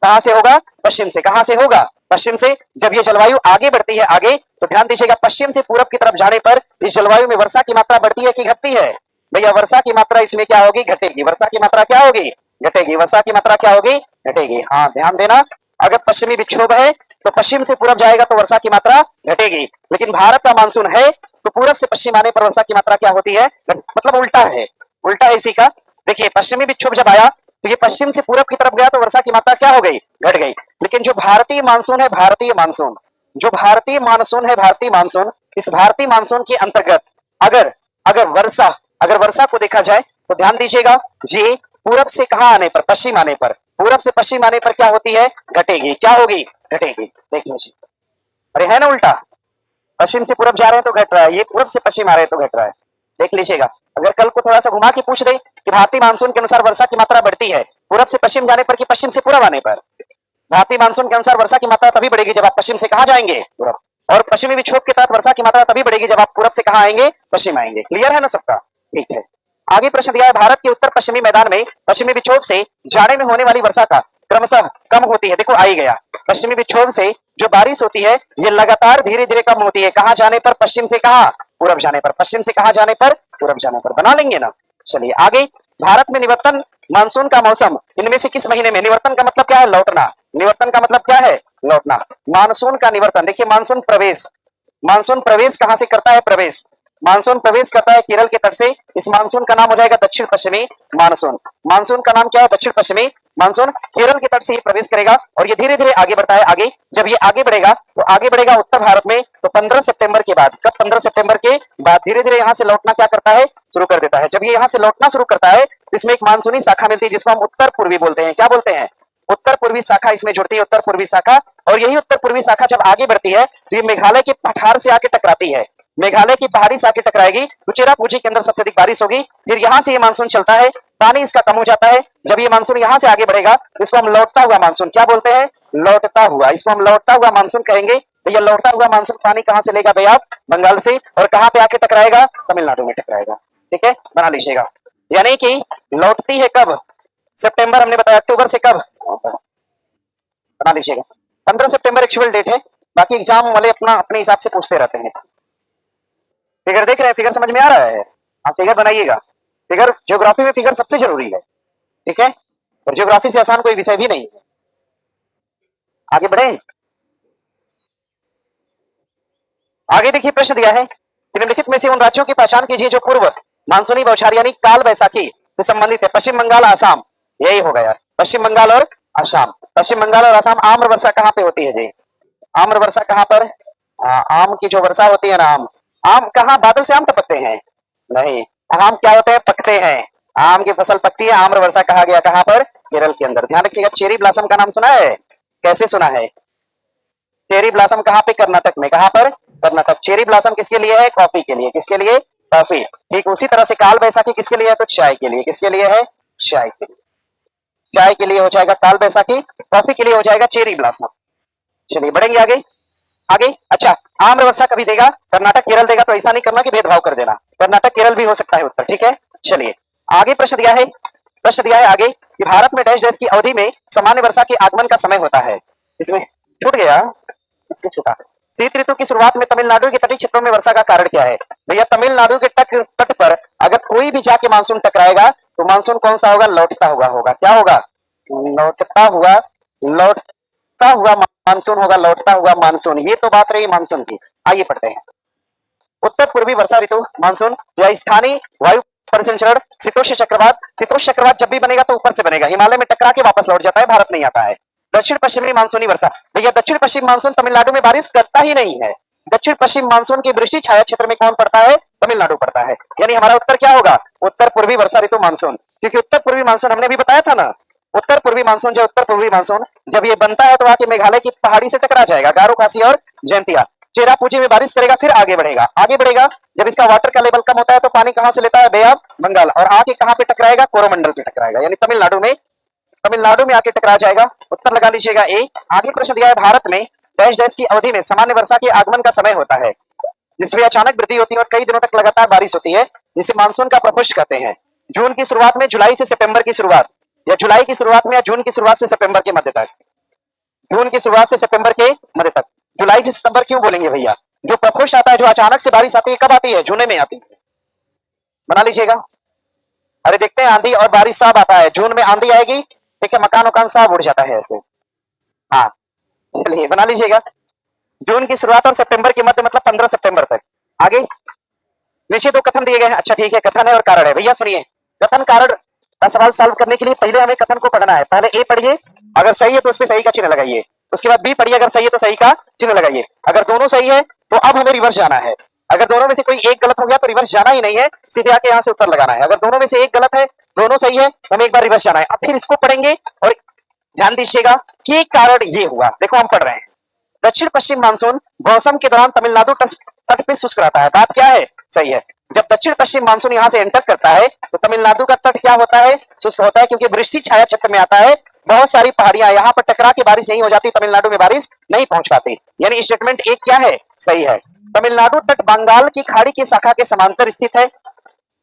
[SPEAKER 1] कहां से होगा? पश्चिम से। कहां से होगा? पश्चिम से। जब ये जलवायु आगे बढ़ती है आगे, तो ध्यान दीजिएगा पश्चिम से पूरब की तरफ जाने पर इस जलवायु में वर्षा की मात्रा बढ़ती है कि घटती है? भैया वर्षा की मात्रा इसमें क्या होगी? घटेगी। वर्षा की मात्रा क्या होगी? घटेगी। वर्षा की मात्रा क्या होगी? घटेगी। हाँ ध्यान देना, अगर पश्चिमी विक्षोभ है तो पश्चिम से पूरब जाएगा तो वर्षा की मात्रा घटेगी, लेकिन भारत का मानसून है तो पूरब से पश्चिम आने पर वर्षा की मात्रा क्या होती है? मतलब उल्टा है, उल्टा है इसी का। देखिए पश्चिमी विक्षोभ जब आया तो ये पश्चिम से पूरब की तरफ गया तो वर्षा की मात्रा क्या हो गई? घट गई। लेकिन जो भारतीय मानसून है, भारतीय मानसून, जो भारतीय मानसून है, भारतीय मानसून, इस भारतीय मानसून के अंतर्गत अगर अगर वर्षा को देखा जाए तो ध्यान दीजिएगा, ये पूरब से कहां आने पर? पश्चिम आने पर। पूरब से पश्चिम आने पर क्या होती है? घटेगी। क्या होगी? घटेगी। देख लीजिए, अरे है ना उल्टा, पश्चिम से पूरब जा रहे हैं तो घट रहा है, ये पूरब से पश्चिम आ रहे हैं तो घट रहा है। देख लीजिएगा, अगर कल को थोड़ा सा घुमा के पूछ दे कि भारतीय मानसून के अनुसार वर्षा की मात्रा बढ़ती है पूरब से पश्चिम जाने पर कि पश्चिम से पूरब आने पर? भारतीय मानसून के अनुसार वर्षा की मात्रा तभी बढ़ेगी जब आप पश्चिम से कहा जाएंगे? पूरब। और पश्चिमी विक्षोभ के तहत वर्षा की मात्रा तभी बढ़ेगी जब आप पूरब से कहा आएंगे? पश्चिम आएंगे। क्लियर है ना सबका? ठीक है। आगे प्रश्न दिया है, भारत के उत्तर पश्चिमी मैदान में पश्चिमी विक्षोभ से जाड़े में होने वाली वर्षा का क्रमशः कम होती है। देखो आई गया, पश्चिमी विक्षोभ से जो बारिश होती है ये लगातार धीरे धीरे कम होती है। कहां जाने पर? पश्चिम से कहा? पूरब जाने पर। पश्चिम से कहा जाने पर? पूरब जाने पर। बना लेंगे ना। चलिए आगे, भारत में निवर्तन मानसून का मौसम इनमें से किस महीने में? निवर्तन का मतलब क्या है? लौटना। निवर्तन का मतलब क्या है? लौटना। मानसून का निवर्तन, देखिए मानसून प्रवेश, मानसून प्रवेश कहां से करता है? प्रवेश, मानसून प्रवेश करता है केरल के तट से। इस मानसून का नाम हो जाएगा दक्षिण पश्चिमी मानसून। मानसून का नाम क्या है? दक्षिण पश्चिमी मानसून। केरल के तट से ही प्रवेश करेगा और ये धीरे धीरे आगे बढ़ता है। आगे जब ये आगे बढ़ेगा तो आगे बढ़ेगा उत्तर भारत में, तो 15 सितंबर के बाद, कब? 15 सितंबर के बाद धीरे धीरे यहाँ से लौटना क्या करता है? शुरू कर देता है। जब ये यहाँ से लौटना शुरू करता है तो इसमें एक मानसूनी शाखा मिलती है जिसको हम उत्तर पूर्वी बोलते हैं। क्या बोलते हैं? उत्तर पूर्वी शाखा इसमें जुड़ती है, उत्तर पूर्वी शाखा। और यही उत्तर पूर्वी शाखा जब आगे बढ़ती है तो ये मेघालय के पठार से आके टकराती है, मेघालय की पहाड़ी से आके टकराएगी तो चेरापूंजी के अंदर सबसे अधिक बारिश होगी। फिर यहाँ से ये मानसून चलता है, पानी इसका कम हो जाता है। जब ये मानसून यहाँ से आगे बढ़ेगा तो इसको हम लौटता हुआ मानसून क्या बोलते हैं? लौटता हुआ, इसको हम लौटता हुआ मानसून कहेंगे। तो ये लौटता हुआ मानसून पानी कहां से लेगा भैया? बंगाल से। और कहां पे आके टकराएगा? तमिलनाडु में टकराएगा। ठीक है, बना लीजिएगा। यानी कि लौटती है कब? सितंबर, हमने बताया। अक्टूबर से कब? बना लीजिएगा। 15 सितंबर एक्चुअल डेट है, बाकी एग्जाम वाले अपना अपने हिसाब से पूछते रहते हैं। फिगर देख रहे हैं? फिगर समझ में आ रहा है? आप फिगर बनाइएगा। फिगर, ज्योग्राफी में फिगर सबसे जरूरी है। ठीक है, और ज्योग्राफी से आसान कोई विषय भी नहीं है। आगे बढ़े। आगे देखिए प्रश्न दिया है, निम्नलिखित में से उन राज्यों की पहचान कीजिए जो पूर्व मानसूनी बौछार यानी काल बैसाखी से संबंधित है। पश्चिम बंगाल, आसाम, यही होगा यार, पश्चिम बंगाल और आसाम। पश्चिम बंगाल और आसाम। आम्र वर्षा कहां पे होती है जी? आम्र वर्षा कहां पर? आम की जो वर्षा होती है ना, आम, आम कहां? बादल से आम टपकते हैं? नहीं, आम क्या होते हैं? पकते हैं। आम की फसल पकती है, आम्र वर्षा कहा गया। कहां पर? केरल के अंदर। ध्यान रखिएगा। चेरी ब्लॉसम का नाम सुना है? कैसे सुना है? चेरी ब्लॉसम कहां पे? कर्नाटक में। कहां पर? कर्नाटक। चेरी ब्लॉसम किसके लिए है? कॉफी के लिए। किसके लिए? कॉफी। ठीक उसी तरह से काल बैसाखी किसके लिए है? तो चाय के लिए। किसके लिए है? चाय के लिए। चाय के लिए हो जाएगा काल बैसाखी, कॉफी के लिए हो जाएगा चेरी ब्लॉसम। चलिए बढ़ेंगे आगे। आगे अच्छा, आम्र वर्षा कभी देगा? कर्नाटक केरल देगा, तो ऐसा नहीं करना कि भेदभाव कर देना, कर्नाटक केरल भी हो सकता है उत्तर। ठीक है, चलिए आगे प्रश्न दिया है, प्रश्न दिया है आगे कि भारत में डैश डैश की अवधि में सामान्य वर्षा के आगमन का समय होता है। इसमें छूट गया, इससे छूटा। शीत ऋतु की शुरुआत में तमिलनाडु के तटीय क्षेत्रों में वर्षा का कारण क्या है? भैया तमिलनाडु के तट पर अगर कोई भी जाके मानसून टकराएगा तो मानसून कौन सा होगा? लौटता हुआ होगा। क्या होगा? लौटता हुआ, लौटता हुआ मानसून होगा, लौटता हुआ मानसून। ये तो बात रही मानसून की। आइए पढ़ते हैं। उत्तर पूर्वी वर्षा ऋतु मानसून या स्थानीय वायु परिसंचरण शीतोष्ण चक्रवात। शीतोष्ण चक्रवात जब भी बनेगा तो ऊपर से बनेगा, हिमालय में टकरा के वापस लौट जाता है, भारत नहीं आता है। दक्षिण पश्चिमी मानसूनी वर्षा। भैया दक्षिण पश्चिम मानसून तमिलनाडु में बारिश करता ही नहीं है। दक्षिण पश्चिम मानसून की वृष्टि छाया क्षेत्र में कौन पड़ता है? तमिलनाडु पड़ता है। यानी हमारा उत्तर क्या होगा? उत्तर पूर्वी वर्षा ऋतु मानसून। क्योंकि उत्तर पूर्वी मानसून हमने भी बताया था ना, उत्तर पूर्वी मानसून जो उत्तर पूर्वी मानसून जब ये बनता है तो आके मेघालय की पहाड़ी से टकरा जाएगा, गारो खासी और जयंतिया। चेरापूंजी में बारिश करेगा, फिर आगे बढ़ेगा, आगे बढ़ेगा। जब इसका वाटर का लेवल कम होता है तो पानी कहां से लेता है? बे ऑफ बंगाल, और आके कहां पे टकराएगा? कोरोमंडल पे टकराएगा, यानी तमिलनाडु में आके टकरा जाएगा। उत्तर लगा लीजिएगा ए। आगे प्रश्न दिया है भारत में डैश डैश की अवधि में सामान्य वर्षा के आगमन का समय होता है, जिसमें अचानक वृद्धि होती है और कई दिनों तक लगातार बारिश होती है, जिसे मानसून का प्रपुष्प कहते हैं। जून की शुरुआत में, जुलाई से सितंबर की शुरुआत, या जुलाई की शुरुआत में, या जून की शुरुआत से सितंबर के मध्य तक। जून की शुरुआत से सितंबर के मध्य तक। जुलाई से सितंबर क्यों बोलेंगे भैया? जो प्रपुष्प आता है, जो अचानक से बारिश आती है, कब आती है? जून में आती है। बना लीजिएगा। अरे देखते हैं, आंधी और बारिश सब आता है, जून में आंधी आएगी, ठीक है, मकान वकान सब उड़ जाता है ऐसे। हाँ चलिए बना लीजिएगा। जून की शुरुआत और सितंबर के मध्य मतलब 15 सितंबर तक। आगे नीचे दो कथन दिए गए हैं। अच्छा ठीक है, कथन है और कारण है। भैया सुनिए, कथन कारण का सवाल सॉल्व करने के लिए पहले हमें कथन को पढ़ना है। पहले ए पढ़िए, अगर सही है तो उसमें सही का चिन्ह लगाइए। उसके बाद बी पढ़िए, अगर सही है तो सही का चिन्ह लगाइए। अगर दोनों सही है तो अब हमें रिवर्स जाना है। अगर दोनों में से कोई एक गलत हो गया तो रिवर्स जाना ही नहीं है, सीधे आके यहाँ से उत्तर लगाना है। अगर दोनों में से एक गलत है, दोनों सही है, तो हमें एक बार रिवर्स जाना है। अब फिर इसको पढ़ेंगे और ध्यान दीजिएगा कि कारण ये हुआ। देखो हम पढ़ रहे हैं, दक्षिण पश्चिम मानसून मौसम के दौरान तमिलनाडु तट पे शुष्क रहता है। बात क्या है? सही है। जब दक्षिण पश्चिम मानसून यहाँ से एंटर करता है तो तमिलनाडु का तट क्या होता है? शुष्क होता है, क्योंकि वृष्टि छाया क्षेत्र में आता है। बहुत सारी पहाड़ियां, यहाँ पर टकरा के बारिश यही हो जाती, तमिलनाडु में बारिश नहीं पहुंच पाती। यानी स्टेटमेंट एक क्या है? सही है। तमिलनाडु तट बंगाल की खाड़ी की शाखा के समांतर स्थित है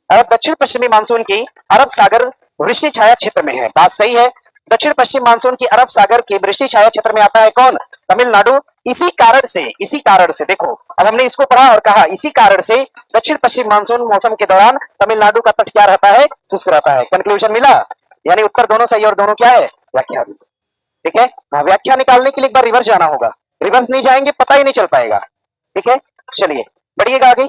[SPEAKER 1] और दक्षिण पश्चिमी मानसून की अरब सागर वृष्टि छाया क्षेत्र में है। बात सही है। दक्षिण पश्चिम मानसून की अरब सागर की वृष्टि छाया क्षेत्र में आता है कौन? तमिलनाडु। इसी कारण से देखो, अब हमने इसको पढ़ा और कहा इसी कारण से दक्षिण पश्चिम मानसून मौसम के दौरान तमिलनाडु का तट क्या रहता है? शुष्क रहता है। कंक्लूजन मिला, यानी उत्तर दोनों सही और दोनों क्या है? व्याख्या। ठीक है, व्याख्या निकालने के लिए एक बार रिवर्स जाना होगा, रिवर्स नहीं जाएंगे पता ही नहीं चल पाएगा। ठीक है, चलिए बढ़िएगा आगे।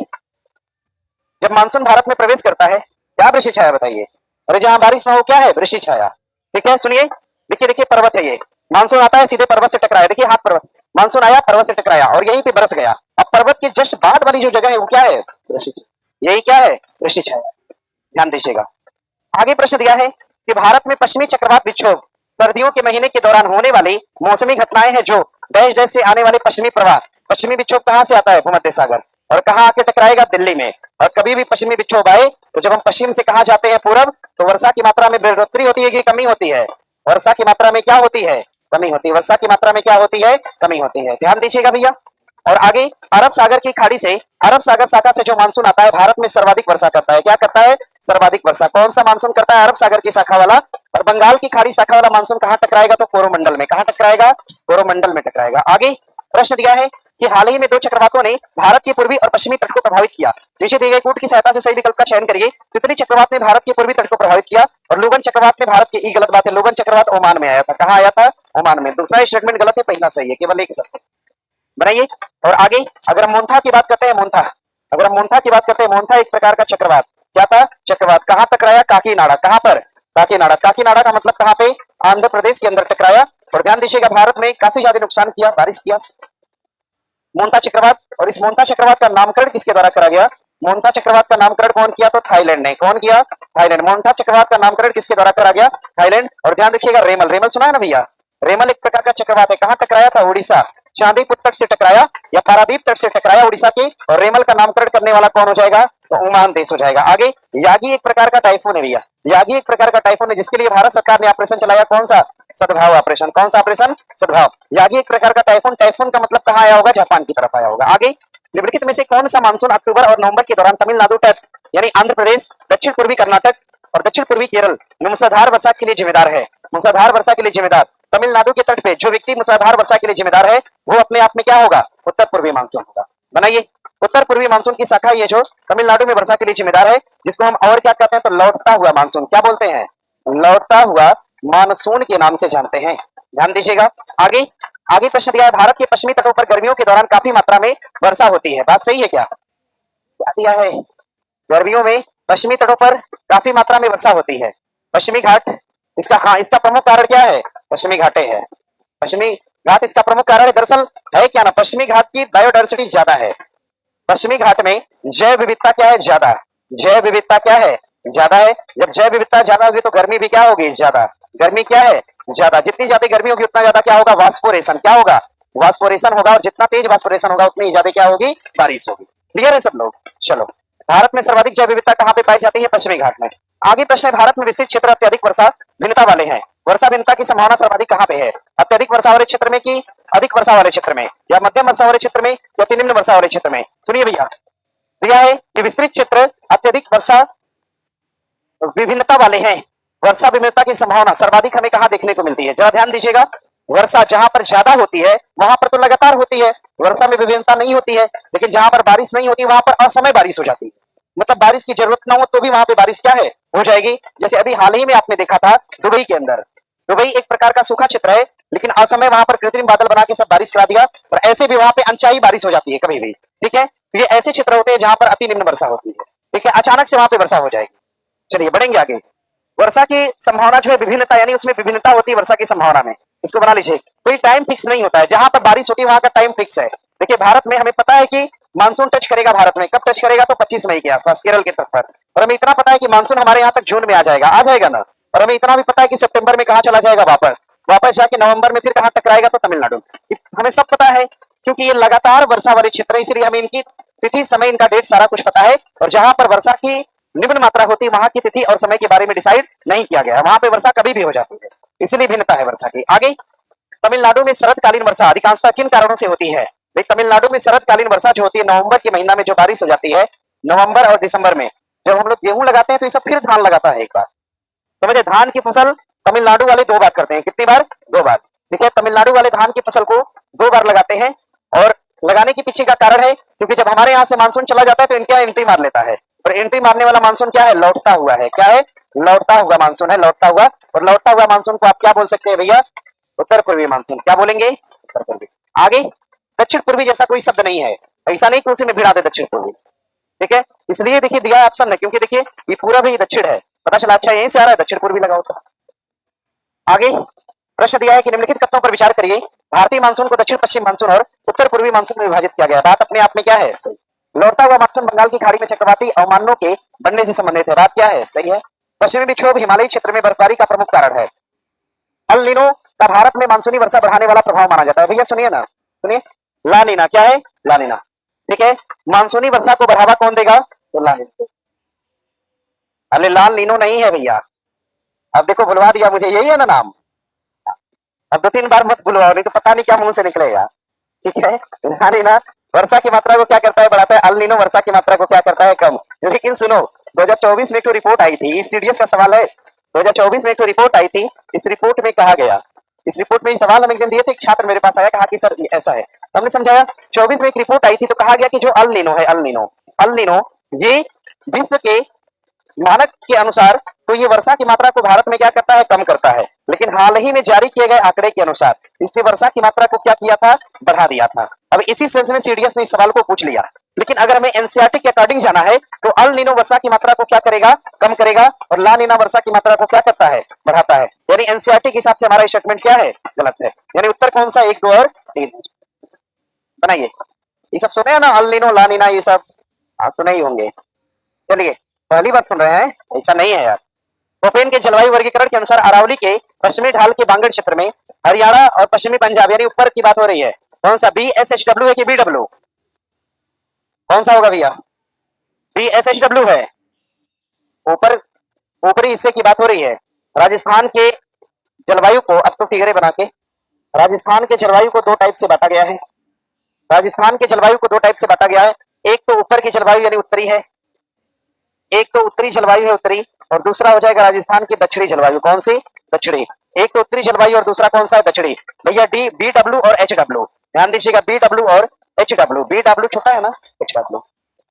[SPEAKER 1] जब मानसून भारत में प्रवेश करता है क्या वृष्टि छाया? बताइए। अरे जहां बारिश ना हो क्या है? वृष्टि छाया। ठीक है, सुनिए, देखिए देखिए, पर्वत है ये। मानसून आता है सीधे पर्वत से टकराया, देखिए हाथ पर्वत, मानसून आया पर्वत से टकराया और यहीं पे बरस गया। अब पर्वत के जस्ट बाद वाली जो जगह है वो क्या है? वृष्टि छाया। यही क्या है? वृष्टि छाया। ध्यान दीजिएगा। आगे प्रश्न दिया है कि भारत में पश्चिमी चक्रवात विक्षोभ सर्दियों के महीने के दौरान होने वाली मौसमी घटनाएं हैं जो डैश डैश से आने वाले पश्चिमी प्रवाह। पश्चिमी विक्षोभ कहां से आता है? भूमध्य सागर। और कहां आके टकराएगा? दिल्ली में। और कभी भी पश्चिमी विक्षोभ आए तो जब हम पश्चिम से कहां जाते हैं? पूरब, तो वर्षा की मात्रा में बढ़ोतरी होती है कि कमी होती है? वर्षा की मात्रा में क्या होती है? कमी होती है। वर्षा की मात्रा में क्या होती है? कमी होती है। ध्यान दीजिएगा भैया। और आगे अरब सागर की खाड़ी से, अरब सागर शाखा से जो मानसून आता है भारत में सर्वाधिक वर्षा करता है। क्या करता है? सर्वाधिक वर्षा। कौन सा मानसून करता है? अरब सागर की शाखा वाला। और बंगाल की खाड़ी शाखा वाला मानसून कहां टकराएगा? तो कोरोमंडल में। कहां टकराएगा? कोरोमंडल में टकराएगा। आगे प्रश्न दिया है कि हाल ही में दो चक्रवातों ने भारत के पूर्वी और पश्चिमी तट को प्रभावित किया। नीचे दिए गए कूट की सहायता से सही विकल्प का चयन करिए। तितली चक्रवात ने भारत के पूर्वी तट को प्रभावित किया और लोगन चक्रवात ने भारत के, गलत बात है, लोगन चक्रवात ओमान में आया था। कहां आया था? ओमान में। दूसरा स्टेटमेंट गलत है, पहला सही है, केवल एक सत्य। बनाइए। और आगे अगर हम मोन्था की बात करते हैं, मोन्था एक प्रकार का चक्रवात। क्या था? चक्रवात। कहां टकराया? काकीनाडा। कहां पर? काकीनाडा। काकीनाडा का मतलब कहां पे? आंध्र प्रदेश के अंदर टकराया। और ध्यान दीजिएगा, भारत में काफी ज्यादा नुकसान किया, बारिश किया मोन्था चक्रवात। और इस मोन्था चक्रवात का नामकरण किसके द्वारा करा गया? मोन्था चक्रवात का नामकरण कौन किया? तो थाईलैंड ने। कौन किया? थाईलैंड। मोन्था चक्रवात का नामकरण किसके द्वारा करा गया? थाईलैंड। और ध्यान रखिएगा, रेमल, रेमल सुना है ना भैया? रेमल एक प्रकार का चक्रवात है। कहां टकराया था? उड़ीसा, चांदीपुर तट से टकराया या पारादीप तट से टकराया, उड़ीसा के। और रेमल का नामकरण करने वाला कौन हो जाएगा? तो ओमान देश हो जाएगा। आगे यागी एक प्रकार का टाइफून है भैया, यागी एक प्रकार का टाइफून है जिसके लिए भारत सरकार ने ऑपरेशन चलाया। कौन सा? सद्भाव ऑपरेशन। कौन सा ऑपरेशन? सद्भाव। यागी एक प्रकार का टाइफून, टाइफून का मतलब कहां आया होगा? जापान की तरफ आया होगा। आगे निम्नलिखित में से कौन सा मानसून अक्टूबर और नवंबर के दौरान तमिलनाडु तट यानी आंध्र प्रदेश, दक्षिण पूर्वी कर्नाटक और दक्षिण पूर्वी केरल मूसलाधार वर्षा के लिए जिम्मेदार है। मूसलाधार वर्षा के लिए जिम्मेदार तमिलनाडु के तट पे जो व्यक्ति मूसलाधार वर्षा के लिए जिम्मेदार है वो अपने आप में क्या होगा, उत्तर पूर्वी मानसून होगा। बनाइए, उत्तर पूर्वी मानसून की शाखा ये जो तमिलनाडु में वर्षा के लिए जिम्मेदार है, जिसको हम और क्या कहते हैं तो लौटता हुआ मानसून, क्या बोलते हैं, लौटता हुआ मानसून के नाम से जानते हैं। ध्यान दीजिएगा। आगे आगे प्रश्न दिया है, भारत के पश्चिमी तटों पर गर्मियों के दौरान काफी मात्रा में वर्षा होती है। बात सही है क्या? क्या दिया है, गर्मियों में पश्चिमी तटों पर काफी मात्रा में वर्षा होती है। पश्चिमी घाट इसका, हाँ, इसका प्रमुख कारण क्या है, पश्चिमी घाटे है। पश्चिमी घाट इसका प्रमुख कारण है। दरअसल है क्या ना, पश्चिमी घाट की बायोडायवर्सिटी ज्यादा है। पश्चिमी घाट में जैव विविधता क्या है, ज्यादा। जैव विविधता क्या है, ज्यादा है। जब जैव विविधता ज्यादा होगी तो गर्मी भी क्या होगी, ज्यादा। गर्मी क्या है, ज्यादा। जितनी ज्यादा गर्मी होगी उतना ज्यादा क्या होगा, वास्पोरेशन। क्या होगा, वास्पोरेशन होगा। और जितना तेज वास्पोरेशन होगा उतनी ज्यादा क्या होगी, बारिश होगी। क्लियर है सब लोग? चलो, भारत में सर्वाधिक जैव विविधता कहाँ पे पाई जाती है, पश्चिमी घाट में। आगे प्रश्न है, भारत में विस्तृत क्षेत्र अत्यधिक वर्षा भिन्नता वाले हैं। वर्षा भिन्नता की संभावना सर्वाधिक कहाँ पे है, अत्यधिक वर्षा वाले क्षेत्र में कि अधिक वर्षा वाले क्षेत्र में, या मध्यम वर्षा वाले क्षेत्र में, या अति निम्न वर्षा वाले क्षेत्र में? सुनिए भैया, दिया है कि विस्तृत क्षेत्र अत्यधिक वर्षा विभिन्नता वाले हैं। वर्षा विभिन्नता की संभावना सर्वाधिक हमें कहाँ देखने को मिलती है, जरा ध्यान दीजिएगा। वर्षा जहां पर ज्यादा होती है वहां पर तो लगातार होती है, वर्षा में विभिन्नता नहीं होती है। लेकिन जहां पर बारिश नहीं होती वहां पर असमय बारिश हो जाती है। मतलब बारिश की जरूरत ना हो तो भी वहां पे बारिश क्या है, हो जाएगी। जैसे अभी हाल ही में आपने देखा था दुबई के अंदर, दुबई एक प्रकार का सूखा क्षेत्र है, लेकिन असमय वहां पर कृत्रिम बादल बना के सब बारिश करा दिया। और ऐसे भी वहां पे अनचाही बारिश हो जाती है कभी भी, ठीक है। तो ये ऐसे क्षेत्र होते हैं जहां पर अति निम्न वर्षा होती है, ठीक है, अचानक से वहां पे वर्षा हो जाएगी। चलिए बढ़ेंगे आगे। वर्षा की संभावना जो है विभिन्नता, यानी उसमें विभिन्नता होती है वर्षा की संभावना में। इसको बना लीजिए, कोई टाइम फिक्स नहीं होता है। जहां पर बारिश होती है वहां का टाइम फिक्स है। देखिए भारत में हमें पता है कि मानसून टच करेगा भारत में, कब टच करेगा तो 25 मई के आसपास केरल के तट पर। और हमें इतना पता है कि मानसून हमारे यहाँ तक जून में आ जाएगा ना। और हमें इतना भी पता है कि सितंबर में कहाँ चला जाएगा, वापस जाके नवंबर में फिर कहाँ टकराएगा तो तमिलनाडु। हमें सब पता है क्योंकि ये लगातार वर्षा वाले क्षेत्र है, इसलिए हमें इनकी तिथि, समय, इनका डेट सारा कुछ पता है। और जहां पर वर्षा की निम्न मात्रा होती है वहां की तिथि और समय के बारे में डिसाइड नहीं किया गया, वहां पे वर्षा कभी भी हो जाती है, इसलिए भिन्नता है वर्षा की। आगे, तमिलनाडु में शरदकालीन वर्षा अधिकांशतः किन कारणों से होती है? तमिलनाडु में शरदकालीन वर्षा जो होती है नवंबर के महीना में जो बारिश हो जाती है, नवंबर और दिसंबर में जब हम लोग गेहूं लगाते हैं तो ये सब फिर धान लगाता है एक बार। समझे, धान की फसल तमिलनाडु वाले 2 बार करते हैं। कितनी बार? 2 बार। ठीक है, तमिलनाडु वाले धान की फसल को 2 बार लगाते हैं। और लगाने के पीछे का कारण है क्योंकि जब हमारे यहाँ से मानसून चला जाता है तो इनके यहाँ एंट्री मार लेता है। और एंट्री मारने वाला मानसून क्या है, लौटता हुआ है। क्या है, लौटता हुआ मानसून है, लौटता हुआ। और लौटता हुआ मानसून को आप क्या बोल सकते हैं भैया, उत्तर पूर्वी मानसून। क्या बोलेंगे, उत्तर पूर्वी। आगे, दक्षिण पूर्वी जैसा कोई शब्द नहीं है, ऐसा नहीं कि उसी में भिड़ा दे दक्षिण पूर्वी, ठीक है। इसलिए देखिए दिया है ऑप्शन में, क्योंकि देखिए ये पूरा भी दक्षिण है, पता चला अच्छा यहीं से आ रहा है, दक्षिण पूर्वी लगाओ तो। आगे प्रश्न दिया है कि निम्नलिखित तथ्यों पर विचार करिए। भारतीय मानसून को दक्षिण पश्चिम मानसून और उत्तर पूर्वी मानसून में विभाजित किया गया। बात अपने आप में क्या है, सही। लौटता हुआ मानसून बंगाल की खाड़ी में चक्रवाती अवमानों के बनने से संबंधित है। बात क्या है, सही है। पश्चिमी विक्षोभ हिमालयी क्षेत्र में बर्फबारी का प्रमुख कारण है। अल नीनो का भारत में मानसूनी वर्षा बढ़ाने वाला प्रभाव माना जाता है। भैया सुनिए ना, सुनिए, ला नीना। क्या है, ला नीना, ठीक है। मानसूनी वर्षा को बढ़ावा कौन देगा, तो ला नीना। अरे लाल नीनो नहीं है भैया, अब देखो भुलवा दिया मुझे, यही है ना नाम। अब 2-3 बार मत भूलवाओ, नहीं तो पता नहीं क्या मुंह से निकलेगा, ठीक है। ला नीना वर्षा की मात्रा को क्या करता है, बढ़ाता है। अल नीनो वर्षा की मात्रा को क्या करता है, कम। लेकिन सुनो, 2024 में एक रिपोर्ट आई थी, इस सीडीएस का सवाल है। 2024 में एक रिपोर्ट आई थी, इस रिपोर्ट में कहा गया, इस रिपोर्ट में सवाल हम एक दिन दिए थे, एक छात्र मेरे पास आया, कहा कि सर ऐसा है, हमने समझाया। 24 में एक रिपोर्ट आई थी तो कहा गया कि जो अल नीनो है, अल नीनो ये विश्व के मानक के अनुसार तो ये वर्षा की मात्रा को भारत में क्या करता है, कम करता है। लेकिन हाल ही में जारी किए गए आंकड़े के अनुसार इससे वर्षा की मात्रा को क्या किया था, बढ़ा दिया था। अब इसी सेंस में सीडीएस ने इस सवाल को पूछ लिया। लेकिन अगर हमें एनसीईआरटी के अकॉर्डिंग जाना है तो अल नीनो वर्षा की मात्रा को क्या करेगा, कम करेगा। और ला नीना वर्षा की मात्रा को क्या करता है, बढ़ाता है। यानी एनसीईआरटी के हिसाब से हमारा स्टेटमेंट क्या है, गलत है। यानी उत्तर कौन सा, 1, 2 और 3। बनाइए। ये सब सुने हैं ना, अल नीनो, ला नीना, ये सब आप सुने ही होंगे। चलिए, पहली बार सुन रहे हैं, ऐसा नहीं है यार। कोपेन के जलवायु वर्गीकरण के अनुसार अरावली के पश्चिमी ढाल के बांगड़ क्षेत्र में हरियाणा और पश्चिमी पंजाब यानी ऊपर की बात हो रही है, कौन सा, BSHW है कि BW, कौन सा होगा भैया, BSHW है। ऊपर ऊपरी हिस्से की बात हो रही है। राजस्थान के जलवायु को, अब तो फिगरे बना के, राजस्थान के जलवायु को 2 टाइप से बांटा गया है। राजस्थान के जलवायु को 2 टाइप से बांटा गया है। एक तो ऊपर की जलवायु यानी उत्तरी है, एक तो उत्तरी जलवायु है, उत्तरी। और दूसरा हो जाएगा राजस्थान की दक्षिणी जलवायु। कौन सी? दक्षिणी। एक तो उत्तरी जलवायु और दूसरा कौन सा है? दक्षिणी। भैया डी बी डब्ल्यू और एच डब्ल्यू, ध्यान दीजिएगा, बी डब्ल्यू और एच डब्ल्यू। बी डब्ल्यू छोटा है ना, एच डब्ल्यू।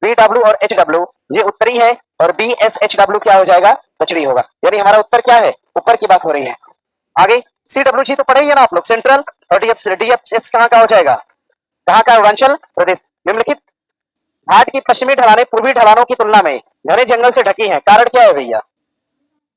[SPEAKER 1] बी डब्ल्यू और एच डब्ल्यू ये उत्तरी है और बी एस एच डब्ल्यू क्या हो जाएगा? दक्षिणी होगा। यानी हमारा उत्तर क्या है? ऊपर की बात हो रही है। आगे सी डब्ल्यू जी तो पढ़ेंगे ना आप लोग, सेंट्रल। और डी एफ एस कहाँ का हो जाएगा? कहाँ का? अरुणाचल प्रदेश। निम्नलिखित घाट की पश्चिमी ढलानें पूर्वी ढलानों की तुलना में घने जंगल से ढकी हैं, कारण क्या है भैया?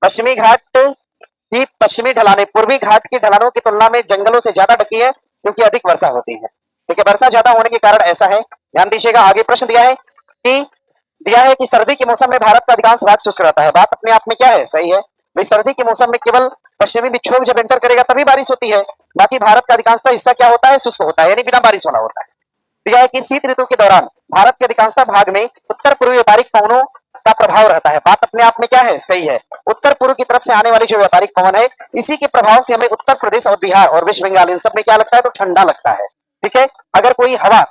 [SPEAKER 1] पश्चिमी घाट की पश्चिमी ढलानें पूर्वी घाट की ढलानों की तुलना में जंगलों से ज्यादा ढकी है क्योंकि अधिक वर्षा होती है। ठीक है, वर्षा ज्यादा होने के कारण ऐसा है। ध्यान दीजिएगा, आगे प्रश्न दिया है कि सर्दी के मौसम में भारत का अधिकांश भाग शुष्क रहता है। बात अपने आप में क्या है? सही है भाई, सर्दी के मौसम में केवल पश्चिमी विक्षोभ जब एंटर करेगा तभी बारिश होती है, बाकी भारत का अधिकांश हिस्सा क्या होता है? शुष्क होता है, यानी बिना बारिश वाला होता है। दिया है कि शीत ऋतु के दौरान भारत के अधिकांश भाग में उत्तर पूर्वी व्यापारिक पवनों का प्रभाव रहता है। बात अपने आप में क्या है? सही है। उत्तर पूर्व की तरफ से आने वाली जो व्यापारिक पवन है, इसी के प्रभाव से हमें उत्तर प्रदेश और बिहार और वेस्ट बंगाल इन सब में क्या लगता है? तो ठंडा लगता है। ठीक है, अगर कोई हवा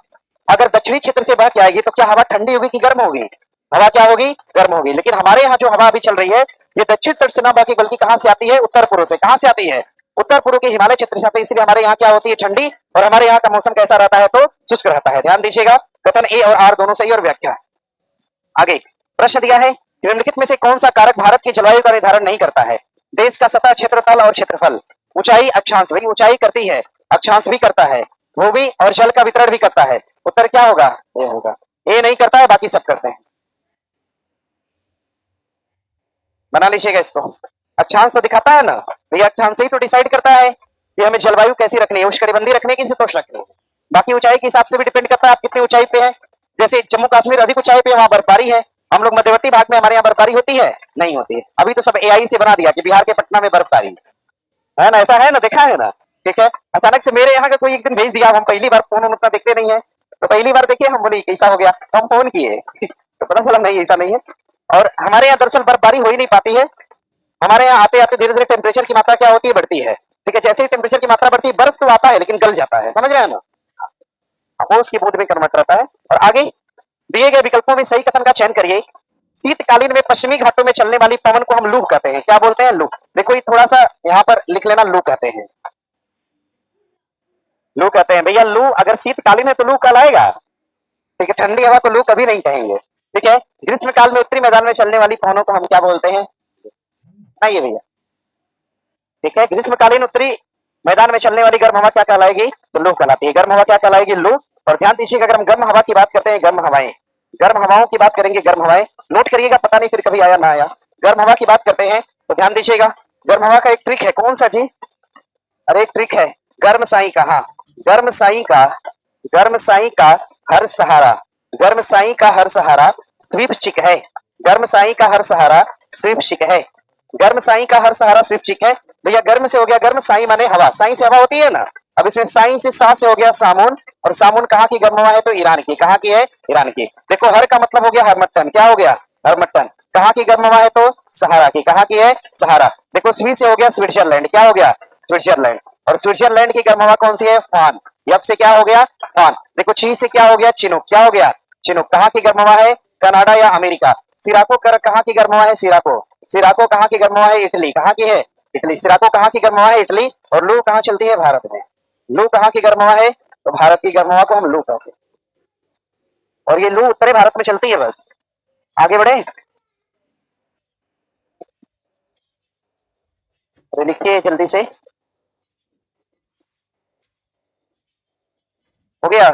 [SPEAKER 1] अगर दक्षिणी क्षेत्र से बह के आएगी तो क्या हवा ठंडी होगी कि गर्म होगी? हवा क्या होगी? गर्म होगी। लेकिन हमारे यहाँ जो हवा अभी चल रही है ये दक्षिण तट से ना बह के बल्कि कहां से आती है? उत्तर पूर्व से। कहां से आती है? उत्तर पूर्व के हिमालय क्षेत्र से आती है, इसलिए हमारे यहाँ क्या होती है? ठंडी। और हमारे यहाँ का मौसम कैसा रहता है? तो शुष्क रहता है। ध्यान दीजिएगा, कथन ए और आर दोनों सही और व्याख्या। आगे प्रश्न दिया है, निम्नलिखित में से कौन सा कारक भारत की जलवायु का निर्धारण नहीं करता है? देश का सतह क्षेत्रफल और क्षेत्रफल। ऊंचाई, अक्षांश। भाई ऊंचाई करती है, अक्षांश भी करता है, भूमि और जल का वितरण भी करता है। उत्तर क्या होगा? ए होगा। ए नहीं करता है, बाकी सब करते हैं। बना लीजिएगा इसको। अक्षांश तो दिखाता है ना भैया, अक्षांश से ही तो डिसाइड करता है कि हमें जलवायु कैसी रखनी है, उष्णकटिबंधीय रखनी है कि शीतोष्ण रखनी है। बाकी ऊंचाई के हिसाब से भी डिपेंड करता है आप कितनी ऊंचाई पे है। जैसे जम्मू कश्मीर अधिक ऊंचाई पे, वहां बर्फबारी है। हम लोग मध्यवर्ती भाग में, हमारे यहाँ बर्फबारी होती है? नहीं होती है। अभी तो सब एआई से बना दिया कि बिहार के पटना में बर्फबारी है ना, ऐसा है ना, देखा है ना। ठीक है, अचानक से मेरे यहाँ का कोई एक दिन भेज दिया, हम पहली बार फोन उतना देखते नहीं है, तो पहली बार देखिए हम बोले कैसा हो गया, तो हम फोन किए तो पता चला नहीं ऐसा नहीं है। और हमारे यहाँ दरअसल बर्फबारी हो ही नहीं पाती है। हमारे यहाँ आते आते धीरे धीरे टेम्परेचर की मात्रा क्या होती है? बढ़ती है। ठीक है, जैसे ही टेम्परेचर की मात्रा बढ़ती है बर्फ तो आता है लेकिन गल जाता है, समझ रहे हैं ना, ओस की बूंद में कन्वर्ट रहता है। और आगे दिए गए विकल्पों में सही कथन का चयन करिए। शीतकालीन में पश्चिमी घाटों में चलने वाली पवन को हम लू कहते हैं। क्या बोलते हैं? लू। देखो ये थोड़ा सा यहाँ पर लिख लेना, लू कहते हैं, लू कहते हैं भैया। लू अगर शीतकालीन है तो लू कहलाएगा। ठीक है, ठंडी हवा को लू कभी नहीं कहेंगे। ठीक है, ग्रीष्म काल में उत्तरी मैदान में चलने वाली पवनों को हम क्या बोलते हैं? नहीं भैया। ठीक है, ग्रीष्मकालीन उत्तरी मैदान में चलने वाली गर्म हवा क्या कहलाएगी? तो लू कहलाती है। गर्म हवा क्या कहलाएगी? लू। और ध्यान दीजिएगा, अगर हम गर्म हवा की बात करते हैं, गर्म हवाएं, गर्म हवाओं की बात करेंगे, गर्म हवाएं नोट करिएगा, पता नहीं फिर कभी आया ना आया। गर्म हवा की बात करते हैं तो ध्यान दीजिएगा, गर्म हवा का एक ट्रिक है। कौन सा जी? अरे एक ट्रिक है, गर्म साई का। हाँ, गर्म साई का, गर्म साई का हर सहारा, गर्म साई का हर सहारा स्वीप चिक है। गर्म साई का हर सहारा स्वीप चिक है। गर्म साई का हर सहारा स्वीप चिक है। भैया गर्म से हो गया गर्म, साई माने हवा, साई से हवा होती है ना। अब इसमें साई से सा से हो गया सामुन, और सामुन कहाँ की गर्म हवा है? तो ईरान की। कहाँ की है? ईरान की। देखो हर का मतलब हो गया हरमट्टन। क्या हो गया? हरमट्टन। कहाँ की गर्म हवा है? तो सहारा की। कहाँ की है? सहारा। देखो स्वी से हो गया स्विट्जरलैंड। क्या हो गया? स्विट्जरलैंड। और स्विट्जरलैंड की गर्म हवा कौन सी है? फान। यप से क्या हो गया? फान। देखो ची से क्या हो गया? चिनुक। क्या हो गया? चिनुक। कहाँ की गर्म हवा है? कनाडा या अमेरिका। सिराको कहाँ की गर्म हवा है? सिराको। सिराको कहाँ की गर्म हवा है? इटली। कहाँ की है? इटली। सिराको कहाँ की गर्म हवा है? इटली। और लू कहाँ चलती है? भारत में। लू कहाँ की गर्म हवा है? तो भारत की गर्म हवा को हम लू कहते हैं, और ये लू उत्तरी भारत में चलती है। बस आगे बढ़े, अरे लिखिए जल्दी से। हो गया?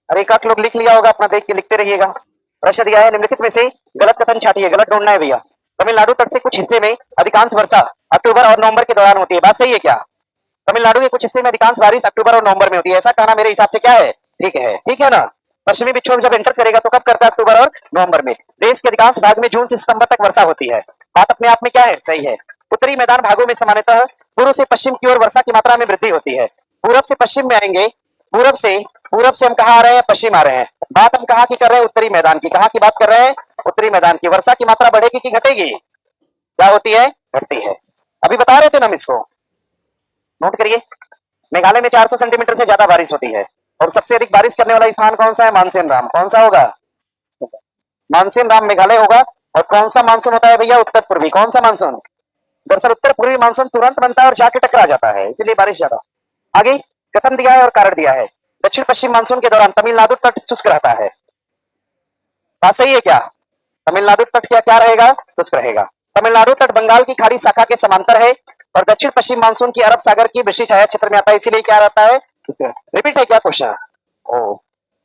[SPEAKER 1] अरे एक आध लोग लिख लिया होगा, अपना देख के लिखते रहिएगा। प्रश्न दिया है, निम्नलिखित में से गलत कथन छाटिए। गलत ढूंढना है भैया। तमिलनाडु तट से कुछ हिस्से में अधिकांश वर्षा अक्टूबर और नवंबर के दौरान होती है। बात सही है क्या? तमिलनाडु के कुछ हिस्से में अधिकांश बारिश अक्टूबर और नवंबर में होती है, ऐसा कहना मेरे हिसाब से क्या है? ठीक है, ठीक है ना। पश्चिमी विक्षोभ जब एंटर करेगा तो कब करता है? अक्टूबर और नवंबर में। देश के अधिकांश भाग में जून से सितंबर तक वर्षा होती है। बात अपने आप में क्या है? सही है। उत्तरी मैदान भागों में सामान्यतः पूर्व से पश्चिम की ओर वर्षा की मात्रा में वृद्धि होती है। पूरब से पश्चिम में आएंगे, पूरब से हम कहाँ आ रहे हैं? पश्चिम आ रहे हैं। बात हम कहाँ की कर रहे हैं? उत्तरी मैदान की। कहाँ की बात कर रहे हैं? उत्तरी मैदान की। वर्षा की मात्रा बढ़ेगी कि घटेगी? क्या होती है? घटती है। अभी बता रहे थे ना हम इसको, नोट करिए। मेघालय में 400 सेंटीमीटर से ज्यादा बारिश होती है, और सबसे अधिक बारिश करने वाला स्थान कौन सा है? मानसेन राम। कौन सा होगा? मानसेन राम मेघालय होगा। और कौन सा मानसून होता है भैया? उत्तर पूर्वी। कौन सा मानसून? दरअसल उत्तर पूर्वी मानसून तुरंत बनता है और जाके टकरा जाता है, इसलिए बारिश ज्यादा। आगे कथन दिया है और कारण दिया है। दक्षिण पश्चिम मानसून के दौरान तमिलनाडु तट शुष्क रहता है। बात सही है क्या? तमिलनाडु तट क्या रहेगा? शुष्क रहेगा। तमिलनाडु तट बंगाल की खाड़ी शाखा के समांतर है और दक्षिण पश्चिम मानसून की अरब सागर की विशेष छाया क्षेत्र में आता है, इसीलिए क्या रहता है? रिपीट है क्या क्वेश्चन? ओ,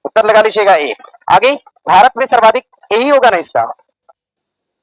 [SPEAKER 1] उत्तर लगा लीजिएगा एक। आगे भारत में सर्वाधिक, यही होगा ना इसका,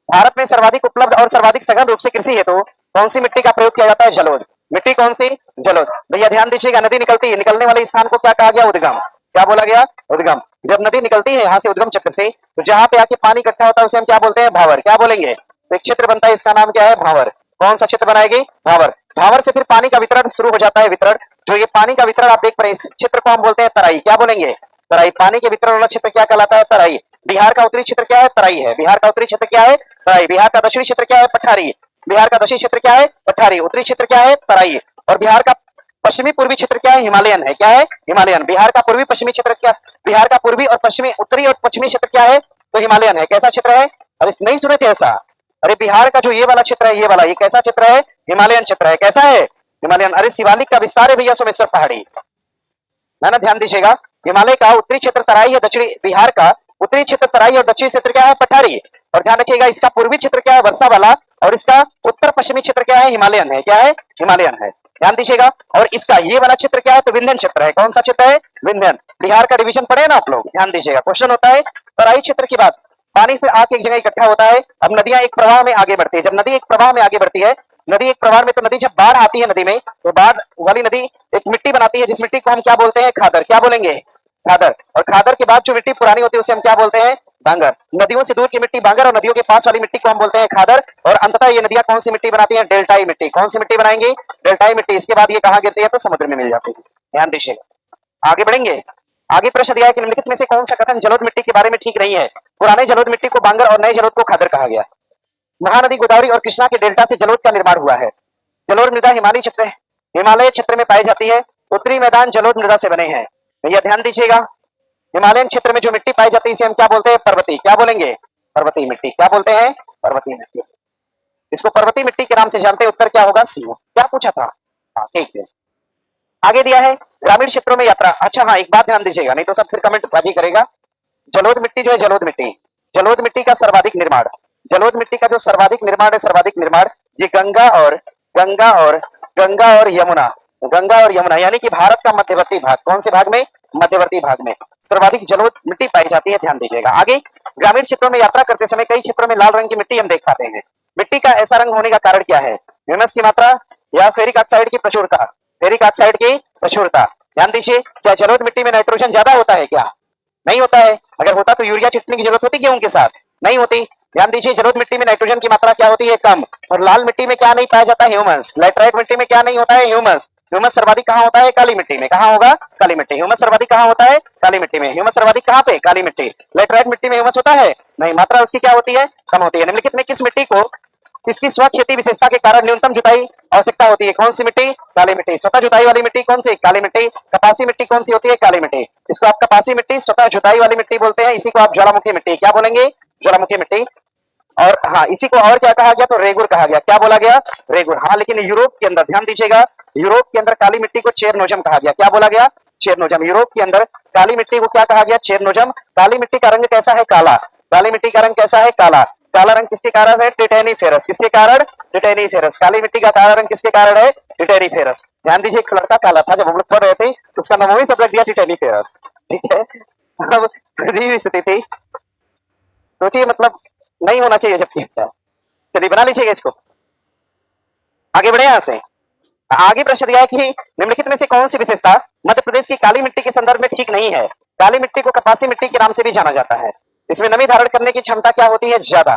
[SPEAKER 1] भारत में सर्वाधिक उपलब्ध और सर्वाधिक सघन रूप से कृषि हेतु कौन सी मिट्टी का प्रयोग किया जाता है? जलोढ़। मिट्टी कौन सी? जलोढ़। भैया ध्यान दीजिएगा, नदी निकलती है, निकलने वाले स्थान को क्या कहा गया? उद्गम। क्या बोला गया? उद्गम। जब नदी निकलती है यहाँ से उद्गम चक्र से, तो जहां पे आके पानी इकट्ठा होता है उसे हम क्या बोलते हैं? भावर। क्या बोलेंगे? तो एक क्षेत्र बनता है, इसका नाम क्या है? भावर। कौन सा क्षेत्र बनाएगी? भावर। भावर से फिर पानी का वितरण शुरू हो जाता है, वितरण। जो ये पानी का वितरण आप देख पा रहे हैं, इस क्षेत्र को हम बोलते हैं तराई। क्या बोलेंगे? तराई। पानी के वितरण वाला क्षेत्र क्या कहलाता है? तराई। बिहार का उत्तरी क्षेत्र क्या है? तराई है। बिहार का उत्तरी क्षेत्र क्या है? तराई। बिहार का दक्षिणी क्षेत्र क्या है? पठारी। बिहार का दक्षिणी क्षेत्र क्या है? पठारी। उत्तरी क्षेत्र क्या है? तराई। और बिहार का पश्चिमी पूर्वी क्षेत्र क्या है? हिमालयन है। क्या है? हिमालयन। बिहार का पूर्वी पश्चिमी क्षेत्र क्या? बिहार का पूर्वी और पश्चिमी, उत्तरी और पश्चिमी क्षेत्र क्या है? तो हिमालयन है। कैसा क्षेत्र है? अरे नहीं सुने थे ऐसा? अरे बिहार का जो ये वाला क्षेत्र है, ये वाला, ये कैसा क्षेत्र है? हिमालयन क्षेत्र है। कैसा है? हिमालयन। अरे शिवालिक का विस्तार है भैया, सोमेश्वर पहाड़ी, है ना? ध्यान दीजिएगा, हिमालय का उत्तरी क्षेत्र तराई है, दक्षिणी बिहार का उत्तरी क्षेत्र तराई और दक्षिणी क्षेत्र क्या है? पठारी। और ध्यान रखिएगा, इसका पूर्वी क्षेत्र क्या है? वर्षा वाला, और इसका उत्तर पश्चिमी क्षेत्र क्या है? हिमालयन है। क्या है? हिमालयन है। ध्यान दीजिएगा, और इसका ये वाला क्षेत्र क्या है? तो विंध्यन क्षेत्र है। कौन सा क्षेत्र है? विंध्यन। बिहार का डिवीजन पढ़े ना आप लोग? ध्यान दीजिएगा, क्वेश्चन होता है तराई क्षेत्र की बात, पानी फिर आके एक जगह इकट्ठा होता है। अब नदियां एक प्रवाह में आगे बढ़ती है, जब नदी एक प्रवाह में आगे बढ़ती है, नदी एक प्रवाह में, तो नदी जब बाढ़ आती है नदी में, तो बाढ़ वाली नदी एक मिट्टी बनाती है, जिस मिट्टी को हम क्या बोलते हैं? खादर। क्या बोलेंगे? खादर। और खादर के बाद जो मिट्टी पुरानी होती है उसे हम क्या बोलते हैं? बांगर। नदियों से दूर की मिट्टी बांगर, और नदियों के पास वाली मिट्टी को हम बोलते हैं खादर। और अंततः ये नदियां कौन सी मिट्टी बनाती हैं? डेल्टाई मिट्टी। कौन सी मिट्टी बनाएंगी? डेल्टाई मिट्टी। इसके बाद ये कहां गिरती है? तो समुद्र में मिल जाती है। ध्यान दीजिएगा, आगे बढ़ेंगे। आगे प्रश्न दिया है कि निम्नलिखित में से कौन सा कथन जलोढ़ मिट्टी के बारे में ठीक नहीं है? पुराने जलोढ़ मिट्टी को बांगर और नए जलोढ़ को खादर कहा गया। महानदी गोदावरी और कृष्णा के डेल्टा से जलोढ़ का निर्माण हुआ है। जलोढ़ मृदा हिमालय क्षेत्र में पाई जाती है। उत्तरी मैदान जलोढ़ मृदा से बने हैं। भैया ध्यान दीजिएगा, हिमालयन क्षेत्र में जो मिट्टी पाई जाती है इसे हम क्या बोलते हैं? पर्वतीय। क्या बोलेंगे? पर्वतीय मिट्टी। क्या बोलते हैं? पर्वतीय मिट्टी। इसको पर्वतीय मिट्टी के नाम से जानते हैं। उत्तर क्या होगा? सी। क्या पूछा था? हाँ ठीक है। आगे दिया है ग्रामीण क्षेत्रों में यात्रा। अच्छा हाँ, एक बात ध्यान दीजिएगा, नहीं तो सब फिर कमेंट बाजी करेगा। जलोढ़ मिट्टी जो है, जलोढ़ मिट्टी का सर्वाधिक निर्माण, जलोढ़ मिट्टी का जो सर्वाधिक निर्माण है, सर्वाधिक निर्माण, ये गंगा और यमुना, गंगा और यमुना, यानी कि भारत का मध्यवर्ती भाग। कौन से भाग में? मध्यवर्ती भाग में सर्वाधिक जलोढ़ मिट्टी पाई जाती है। ध्यान दीजिएगा। आगे ग्रामीण क्षेत्रों में यात्रा करते समय कई क्षेत्रों में लाल रंग की मिट्टी हम देख पाते हैं। मिट्टी का ऐसा रंग होने का कारण क्या है? ह्यूमस की मात्रा या फेरिक ऑक्साइड की प्रचुरता? फेरिक ऑक्साइड की प्रचुरता। ध्यान दीजिए, क्या जलोढ़ मिट्टी में नाइट्रोजन ज्यादा होता है? क्या नहीं होता है? अगर होता तो यूरिया छिड़कने की जरूरत होती गेहूं के साथ? नहीं होती। ध्यान दीजिए, जलोढ़ मिट्टी में नाइट्रोजन की मात्रा क्या होती है? कम। और लाल मिट्टी में क्या नहीं पाया जाता? ह्यूमस। लैटराइट मिट्टी में क्या नहीं होता है? ह्यूमस। ह्यूमस सर्वाधिक कहां होता है? काली मिट्टी में। कहां होगा? काली मिट्टी। ह्यूमस सर्वाधिक कहां होता है? काली मिट्टी में। ह्यूमस सर्वाधिक कहां पे? काली मिट्टी। लैटराइट मिट्टी में ह्यूमस होता है? नहीं, मात्रा उसकी क्या होती है? कम होती है। निम्नलिखित में किस मिट्टी को इसकी स्व खेती विशेषता के कारण न्यूनतम जुताई आवश्यकता होती है? कौन सी मिट्टी? काली मिट्टी। स्वतः जुताई वाली मिट्टी कौन सी? काली मिट्टी। कपासी मिट्टी कौन सी होती है? काली मिट्टी। इसको आप कपासी मिट्टी, स्वतः जुताई वाली मिट्टी बोलते हैं। इसी को आप ज्वालामुखी मिट्टी क्या बोलेंगे? ज्वालामुखी मिट्टी। और हाँ, इसी को और क्या कहा गया? तो रेगुर कहा गया। क्या बोला गया? रेगुर। हाँ, लेकिन यूरोप के अंदर ध्यान दीजिएगा, यूरोप के अंदर काली मिट्टी को चेरनोजम कहा गया। क्या बोला गया? चेरनोजम। यूरोप के अंदर काली मिट्टी को क्या कहा गया? चेरनोजम। काली मिट्टी का रंग कैसा है? काला। काली मिट्टी का रंग कैसा है? काला। काला रंग किसके कारण है? टिटेनीफेरस। किसके कारण? टिटेनीफेरस। काली मिट्टी का काला रंग किसके कारण है? टिटेनीफेरस। ध्यान दीजिए, एक लड़का काला था, जब हम लोग पढ़ रहे थे तो उसका नाम वही सब रख दिया, टिटेनीफेरस। ठीक है, अब अजीब स्थिति थी, सोचिए, मतलब नहीं होना चाहिए जबकि ऐसा। चलिए बना लीजिएगा इसको, आगे बढ़े यहां से। आगे प्रश्न दिया है कि निम्नलिखित में से कौन सी विशेषता मध्य प्रदेश की काली मिट्टी के संदर्भ में ठीक नहीं है? काली मिट्टी को कपासी मिट्टी के नाम से भी जाना जाता है। इसमें नमी धारण करने की क्षमता क्या होती है? ज्यादा।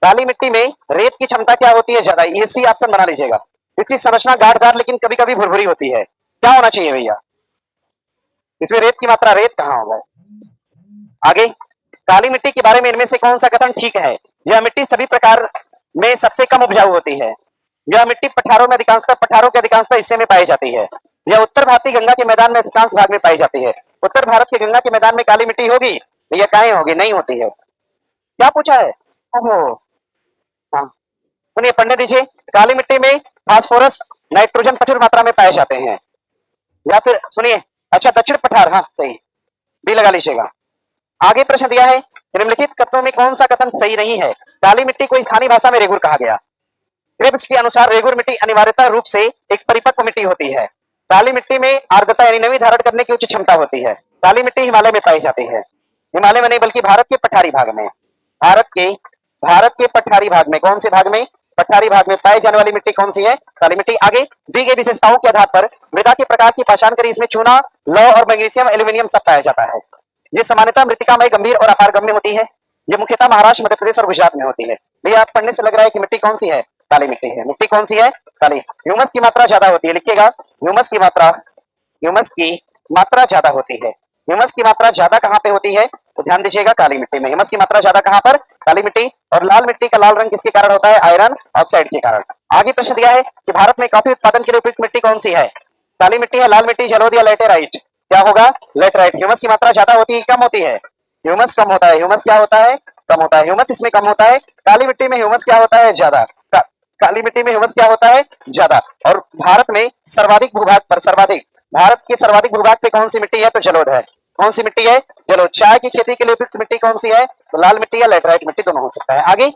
[SPEAKER 1] काली मिट्टी में रेत की क्षमता क्या होती है? ज्यादा। ये सी ऑप्शन बना लीजिएगा। इसकी संरचना गाढ़दार लेकिन कभी कभी भुरभुरी होती है। क्या होना चाहिए भैया? इसमें रेत की मात्रा, रेत कहाँ होगा? आगे, काली मिट्टी के बारे में इनमें से कौन सा कथन ठीक है? यह मिट्टी सभी प्रकार में सबसे कम उपजाऊ होती है। यह मिट्टी पठारों के अधिकांशतः हिस्से में पाई जाती है। यह उत्तर भारतीय गंगा के मैदान में अधिकांश भाग में पाई जाती है। उत्तर भारत के गंगा के मैदान में काली मिट्टी होगी? यह काहे होगी? नहीं होती है। क्या पूछा है? ओहो, हाँ सुनिए पढ़ने दीजिए। काली मिट्टी में फास्फोरस नाइट्रोजन प्रचुर मात्रा में पाए जाते हैं। या फिर सुनिए, अच्छा दक्षिण पठार, हाँ सही, बी लगा लीजिएगा। आगे प्रश्न दिया है, निम्नलिखित कथनों में कौन सा कथन सही नहीं है? काली मिट्टी को स्थानीय भाषा में रेगुर कहा गया। क्रिब्स के अनुसार रेगुर मिट्टी अनिवार्यता रूप से एक परिपक्व मिट्टी होती है। काली मिट्टी में आर्द्रता यानी नमी धारण करने की उच्च क्षमता होती है। काली मिट्टी हिमालय में पाई जाती है। हिमालय में नहीं बल्कि भारत के पठारी भाग में, भारत के भारत के पठारी भाग में, कौन से भाग में? पठारी भाग में पाई जाने वाली मिट्टी कौन सी है? काली मिट्टी। आगे दी गई विशेषताओं के आधार पर मृदा के प्रकार की पहचान करी। इसमें चूना, लौह और मैग्नीशियम, एल्यूमिनियम सब पाया जाता है। ये सामान्यतः मृतिकामय, गंभीर और अपारगम्य होती है। ये मुख्यतः महाराष्ट्र, मध्य प्रदेश और गुजरात में होती है। भैया आप पढ़ने से लग रहा है कि मिट्टी कौन सी है? काली मिट्टी है। मिट्टी कौन सी है? काली। ह्यूमस की मात्रा ज्यादा होती है, लिखिएगा ह्यूमस की मात्रा, ह्यूमस की मात्रा ज्यादा होती है। ह्यूमस की मात्रा ज्यादा कहाँ पे होती है? तो ध्यान दीजिएगा काली मिट्टी में। ह्यूमस की मात्रा ज्यादा कहाँ पर? काली मिट्टी। और लाल मिट्टी का लाल रंग किसके कारण होता है? आयरन ऑक्साइड के कारण। आगे प्रश्न दिया है कि भारत में कॉफी उत्पादन के लिए उपयुक्त मिट्टी कौन सी है? काली मिट्टी है, लाल मिट्टी, जलोढ़ या लेटेराइट? क्या होगा? लेटेराइट। ह्यूमस की मात्रा ज्यादा होती है, कम होती है? ह्यूमस कम होता है। ह्यूमस क्या होता है? कम होता है। ह्यूमस इसमें कम होता है। काली मिट्टी में ह्यूमस क्या होता है? ज्यादा। काली मिट्टी में ह्यूमस क्या होता है? ज्यादा। और भारत में सर्वाधिक भूभाग पर, सर्वाधिक, भारत के सर्वाधिक भूभाग पे कौन सी मिट्टी है? तो जलोढ़ है। कौन सी मिट्टी है? जलोढ़। चाय की खेती के लिए उपयुक्त मिट्टी कौन सी है? तो लाल मिट्टी या लेटराइट मिट्टी, दोनों हो सकता है। आगे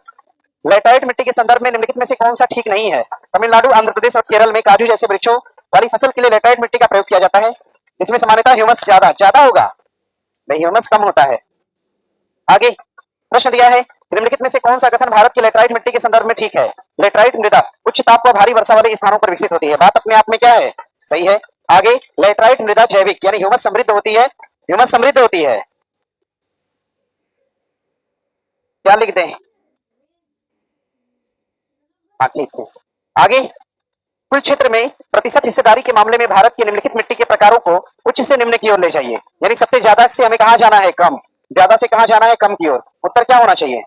[SPEAKER 1] लेटराइट मिट्टी के संदर्भ में निम्नलिखित में से कौन सा ठीक नहीं है? तमिलनाडु, आंध्र प्रदेश और केरल में काजू जैसे वृक्षों वाली फसल के लिए लेटराइट मिट्टी का प्रयोग किया जाता है। इसमें सामान्यतः ह्यूमस ज्यादा ज्यादा होगा, नहीं ह्यूमस कम होता है। आगे प्रश्न दिया है, निम्नलिखित में से कौन सा कथन भारत की लेटराइट मिट्टी के संदर्भ में ठीक है? लेटराइट मृदा उच्च ताप व भारी वर्षा वाले स्थानों पर विकसित होती है। बात अपने आप में क्या है? सही है। आगे लेटराइट मृदा जैविक यानी ह्यूमस समृद्ध होती है। ह्यूमस समृद्ध होती है। क्या लिख दें? हाँ ठीक है। आगे कुल क्षेत्र में प्रतिशत हिस्सेदारी के मामले में भारत की निम्नलिखित मिट्टी के प्रकारों को उच्च से निम्न की ओर ले जाइए। यानी सबसे ज्यादा से हमें कहा जाना है? कम। ज्यादा से कहा जाना है? कम की ओर। उत्तर क्या होना चाहिए?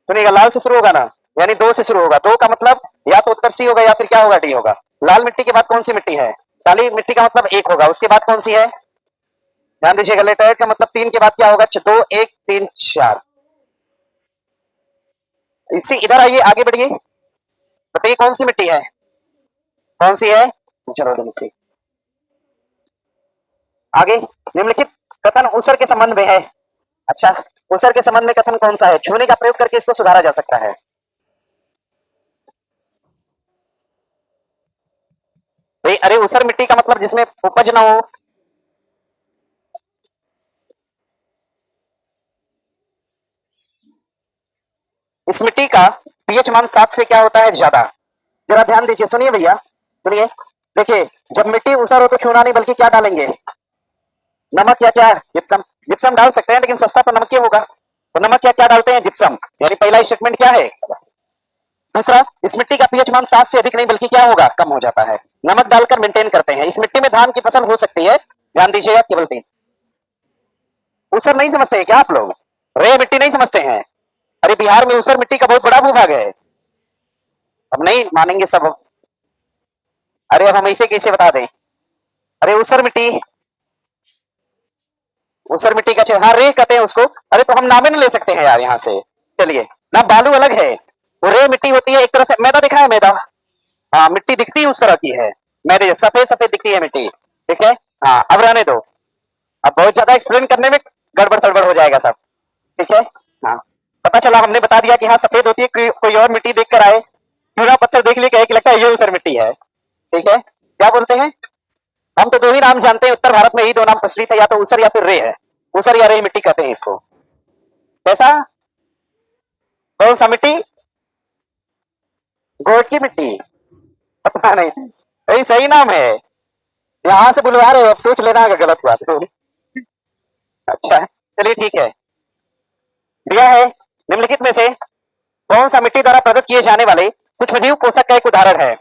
[SPEAKER 1] सुनिएगा, लाल से शुरू होगा ना, यानी 2 से शुरू होगा। 2 का मतलब या तो उत्तर सी होगा या फिर क्या होगा? डी होगा। लाल मिट्टी के बाद कौन सी मिट्टी है? काली मिट्टी का मतलब 1 होगा। उसके बाद कौन सी है? ध्यान दीजिएगा, लेटराइट का मतलब 3 के बाद क्या होगा? 2, 1, 3, 4। इसी इधर आइए, आगे बढ़िए, बताइए कौन सी मिट्टी है? कौन सी है? जलोढ़ मिट्टी। आगे निम्नलिखित कथन ऊसर के संबंध में है। अच्छा, ऊसर के संबंध में कथन कौन सा है? छूने का प्रयोग करके इसको सुधारा जा सकता है। भाई अरे ऊसर मिट्टी का मतलब जिसमें उपज ना हो। इस मिट्टी का पीएच मान 7 से क्या होता है? ज्यादा। जरा ध्यान दीजिए, सुनिए भैया, सुनिए। देखिए, जब मिट्टी ऊसर हो तो छूना नहीं बल्कि क्या डालेंगे? नमक या क्या? जिप्सम। जिप्सम डाल सकते हैं लेकिन सस्ता तो नमक ही होगा। तो नमक या क्या डालते हैं? जिप्सम। यानी पहला स्टेटमेंट क्या है? दूसरा, इस मिट्टी का पीएच मान 7 से अधिक नहीं बल्कि क्या होगा? कम हो जाता है। नमक डालकर मेंटेन करते हैं। इस मिट्टी में धान की फसल हो सकती है। ध्यान दीजिएगा, केवल 3। ऊसर नहीं समझते हैं क्या आप लोग? रे मिट्टी नहीं समझते हैं? अरे बिहार में ऊसर मिट्टी का बहुत बड़ा भूभाग है। अब नहीं मानेंगे सब। अरे अब हम इसे कैसे बता दें? अरे ऊसर मिट्टी, ऊसर मिट्टी का हाँ रे कहते हैं उसको। अरे तो हम नामे ना ले सकते हैं यार यहाँ से। चलिए ना, बालू अलग है, वो रे मिट्टी होती है एक तरह से। मैदा दिखा है? मैदा, हाँ मिट्टी दिखती है उस तरह की है। मैदे सफेद सफेद दिखती है मिट्टी। ठीक है, हाँ अब रहने दो। अब बहुत ज्यादा एक्सप्लेन करने में गड़बड़ सड़बड़ हो जाएगा सब। ठीक है, हाँ पता चला, हमने बता दिया कि हाँ सफेद होती है, कोई और मिट्टी देख कर आए, चूना पत्थर देख लिए, कहे कि लगता है ये ऊसर मिट्टी है। ठीक है, क्या बोलते हैं? हम तो 2 ही नाम जानते हैं उत्तर भारत में, यही 2 नाम प्रचलित है, या तो ऊसर या फिर रे है। ऊसर या रे मिट्टी कहते हैं इसको। कैसा? कौन सा मिट्टी? गोड़ की मिट्टी? पता नहीं, यही सही नाम है। यहाँ से बुलवा रहे हो, अब सोच लेना अगर गलत हुआ तो। अच्छा चलिए ठीक है। दिया है, निम्नलिखित में से कौन सा मिट्टी द्वारा प्रदत्त किए जाने वाले सूक्ष्मजीव पोषक का एक उदाहरण है?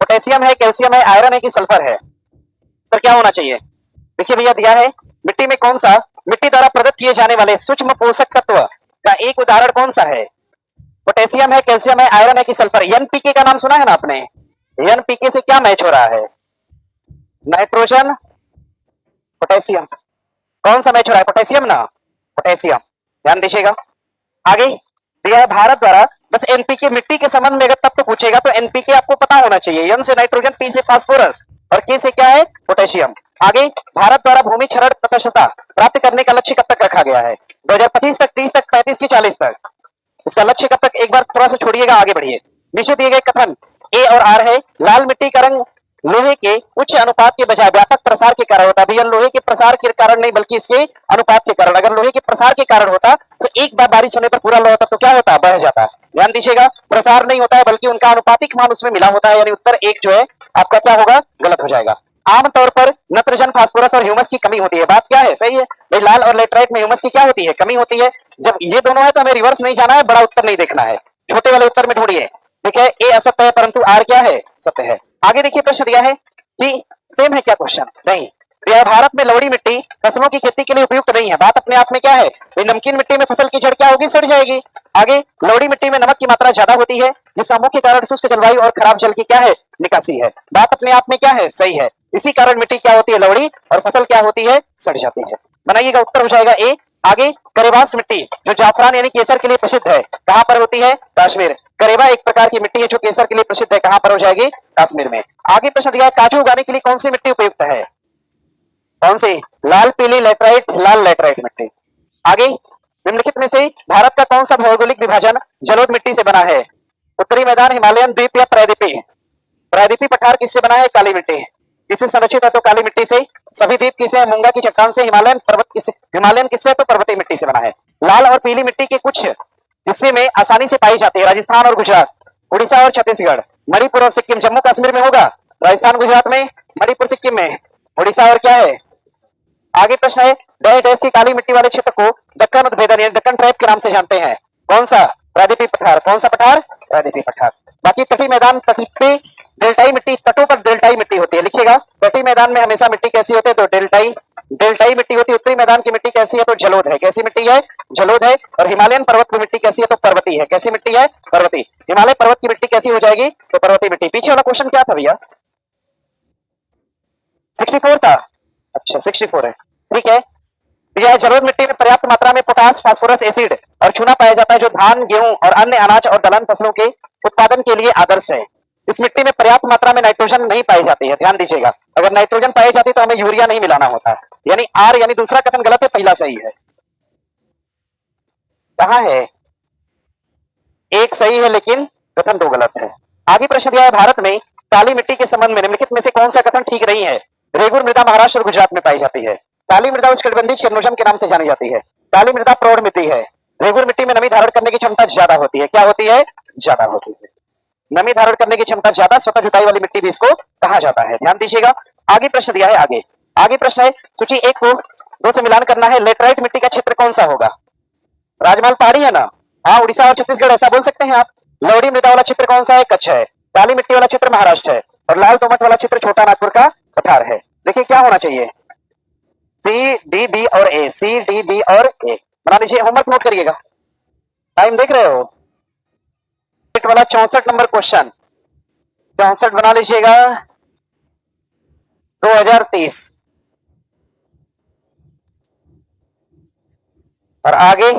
[SPEAKER 1] पोटेशियम है, कैल्शियम है, आयरन है कि सल्फर है? तो क्या होना चाहिए? देखिए भैया, दिया है मिट्टी में कौन सा मिट्टी द्वारा प्रदत्त किए जाने वाले सूक्ष्म पोषक तत्व का एक उदाहरण कौन सा है? पोटेशियम है, कैल्शियम है, आयरन है कि सल्फर? एनपीके का नाम सुना है ना आपने? एनपीके से क्या मैच हो रहा है? Nitrogen, potassium. कौन सा मैच हो रहा है? पोटेशियम ना, पोटेशियम। ध्यान दीजिएगा, आगे दिया है भारत द्वारा, बस एनपीके मिट्टी के संबंध में अगर तब तो पूछेगा तो एनपीके आपको पता होना चाहिए। एन से नाइट्रोजन, पी से फास्फोरस और के से क्या है, पोटेशियम। आगे भारत द्वारा भूमि क्षरण तटस्थता प्राप्त करने का लक्ष्य कब तक रखा गया है? 2025 तक, 30 तक, 35 की 40 तक? इसका लक्ष्य कब तक, एक बार थोड़ा सा छोड़िएगा, आगे बढ़िए। नीचे दिए गए कथन ए और आर है। लाल मिट्टी का रंग लोहे के उच्च अनुपात के बजाय व्यापक प्रसार के कारण होता है। भैया लोहे के प्रसार के कारण नहीं बल्कि इसके अनुपात के कारण। अगर लोहे के प्रसार के कारण होता तो एक बार बारिश होने पर पूरा लोहा होता तो क्या होता, बह जाता। ध्यान दीजिएगा, प्रसार नहीं होता है बल्कि उनका अनुपातिक मान उसमें मिला होता है, यानी उत्तर एक जो है आपका क्या होगा, गलत हो जाएगा। आमतौर पर नत्रजन, फास्फोरस और ह्यूमस की कमी होती है। बात क्या है, सही है भाई। लाल और लेटराइट में ह्यूमस की क्या होती है, कमी होती है। जब ये दोनों है तो हमें रिवर्स नहीं जाना है, बड़ा उत्तर नहीं देखना है, छोटे वाले उत्तर में ढूंढिए। ठीक है, ए असत्य है परंतु आर क्या है, सत्य है। आगे देखिए प्रश्न दिया है कि सेम है क्या क्वेश्चन, नहीं दिया, भारत में लवड़ी मिट्टी फसलों की खेती के लिए उपयुक्त नहीं है। बात अपने आप में क्या है, नमकीन मिट्टी में फसल की जड़ क्या होगी, सड़ जाएगी। आगे लवड़ी मिट्टी में नमक की मात्रा ज्यादा होती है जिसका मुख्य कारण शुष्क जलवायु और खराब जल की क्या है, निकासी है। बात अपने आप में क्या है, सही है। इसी कारण मिट्टी क्या होती है, लवड़ी, और फसल क्या होती है, सड़ जाती है। बनाइएगा, उत्तर हो जाएगा ए। आगे करेबास मिट्टी जो जाफरान यानी केसर के लिए प्रसिद्ध है, कहां पर होती है, कश्मीर। करेबा एक प्रकार की मिट्टी है जो केसर के लिए प्रसिद्ध है, कहां पर हो जाएगी, कश्मीर में। आगे प्रश्न दिया है, काजू उगाने के लिए कौन सी मिट्टी उपयुक्त है, कौन सी, लाल पीली लेटराइट, लाल लेटराइट मिट्टी। आगे निम्नलिखित में से भारत का कौन सा भौगोलिक विभाजन जलोढ़ मिट्टी से बना है? उत्तरी मैदान, हिमालयन द्वीप या प्रायद्वीपीय? प्रायद्वीपीय पठार किससे बना है, काली मिट्टी। किससे संरक्षित है, तो काली मिट्टी से। सभी द्वीप किसे है, मूंगा की चट्टान से। हिमालयन पर्वत किससे, हिमालयन किससे है, तो पर्वतीय मिट्टी से बना है। लाल और पीली मिट्टी के कुछ हिस्से में आसानी से पाई जाती है, राजस्थान और गुजरात, उड़ीसा और छत्तीसगढ़, मणिपुर और सिक्किम। जम्मू कश्मीर में होगा, राजस्थान गुजरात में, मणिपुर सिक्किम में, उड़ीसा और क्या है। आगे प्रश्न है, डैश डैश की काली मिट्टी वाले क्षेत्र को दक्कन उद्भेदन यानी दक्कन ट्रैप के नाम से जानते हैं, कौन सा, प्रायद्वीपीय पठार। कौन सा पठार, प्रायद्वीपीय पठार। बाकी तटीय मैदान, तट पे डेल्टाई मिट्टी, तटों पर डेल्टाई मिट्टी होती है, लिखिएगा। तटीय मैदान में हमेशा मिट्टी कैसी होती है, तो डेल्टाई, डेल्टाई मिट्टी होती है। उत्तरी मैदान की मिट्टी कैसी है, तो जलोढ़ है। कैसी मिट्टी है, जलोढ़ है। और हिमालयन पर्वत की मिट्टी कैसी है, तो पर्वतीय है। कैसी मिट्टी है, पर्वतीय। हिमालय पर्वत की मिट्टी कैसी हो जाएगी, तो पर्वतीय मिट्टी। पीछे वाला क्वेश्चन क्या था भैया, 64 था, अच्छा 64 है, ठीक है। यह जलोढ़ मिट्टी में पर्याप्त मात्रा में पोटास, फास्फोरस, एसिड और चूना पाया जाता है जो धान, गेहूं और अन्य अनाज और दलहन फसलों के उत्पादन के लिए आदर्श है। इस मिट्टी में पर्याप्त मात्रा में नाइट्रोजन नहीं पाई जाती है, ध्यान दीजिएगा। अगर नाइट्रोजन पाई जाती तो हमें यूरिया नहीं मिलाना होता, यानी आर, यानी दूसरा कथन गलत है, पहला सही है। कहां है, एक सही है लेकिन कथन दो गलत है। आगे प्रश्न दिया है, भारत में काली मिट्टी के संबंध में निम्नलिखित में से कौन सा कथन ठीक नहीं है? रेगुर मृदा महाराष्ट्र और गुजरात में पाई जाती है। काली मृदा उष्णकटिबंधीय चेरनोजम के नाम से जानी जाती है। काली मृदा प्रौढ़ मिट्टी है। रेगुर मिट्टी में नमी धारण करने की क्षमता ज्यादा होती है, क्या होती है, ज्यादा होती है, नमी धारण करने की क्षमता ज्यादा। स्वतः जुताई वाली मिट्टी भी इसको कहा जाता है, ध्यान दीजिएगा। आगे प्रश्न दिया है, आगे आगे प्रश्न है, सूची एक को दो से मिलान करना है। लेटराइट मिट्टी का क्षेत्र कौन सा होगा? राजमहल पहाड़ी है ना, हाँ, उड़ीसा और छत्तीसगढ़ ऐसा बोल सकते हैं आप। लवड़ी मृदा वाला क्षेत्र कौन सा है, कच्छ है। काली मिट्टी वाला क्षेत्र महाराष्ट्र है। और लाल दोमट वाला क्षेत्र छोटा नागपुर का पठार है। देखिए क्या होना चाहिए, सी डी बी और ए, सी डी बी और ए बना लीजिए। होमवर्क नोट करिएगा, टाइम देख रहे हो, वाला 64 नंबर क्वेश्चन, 64 बना लीजिएगा, 2030। और आगे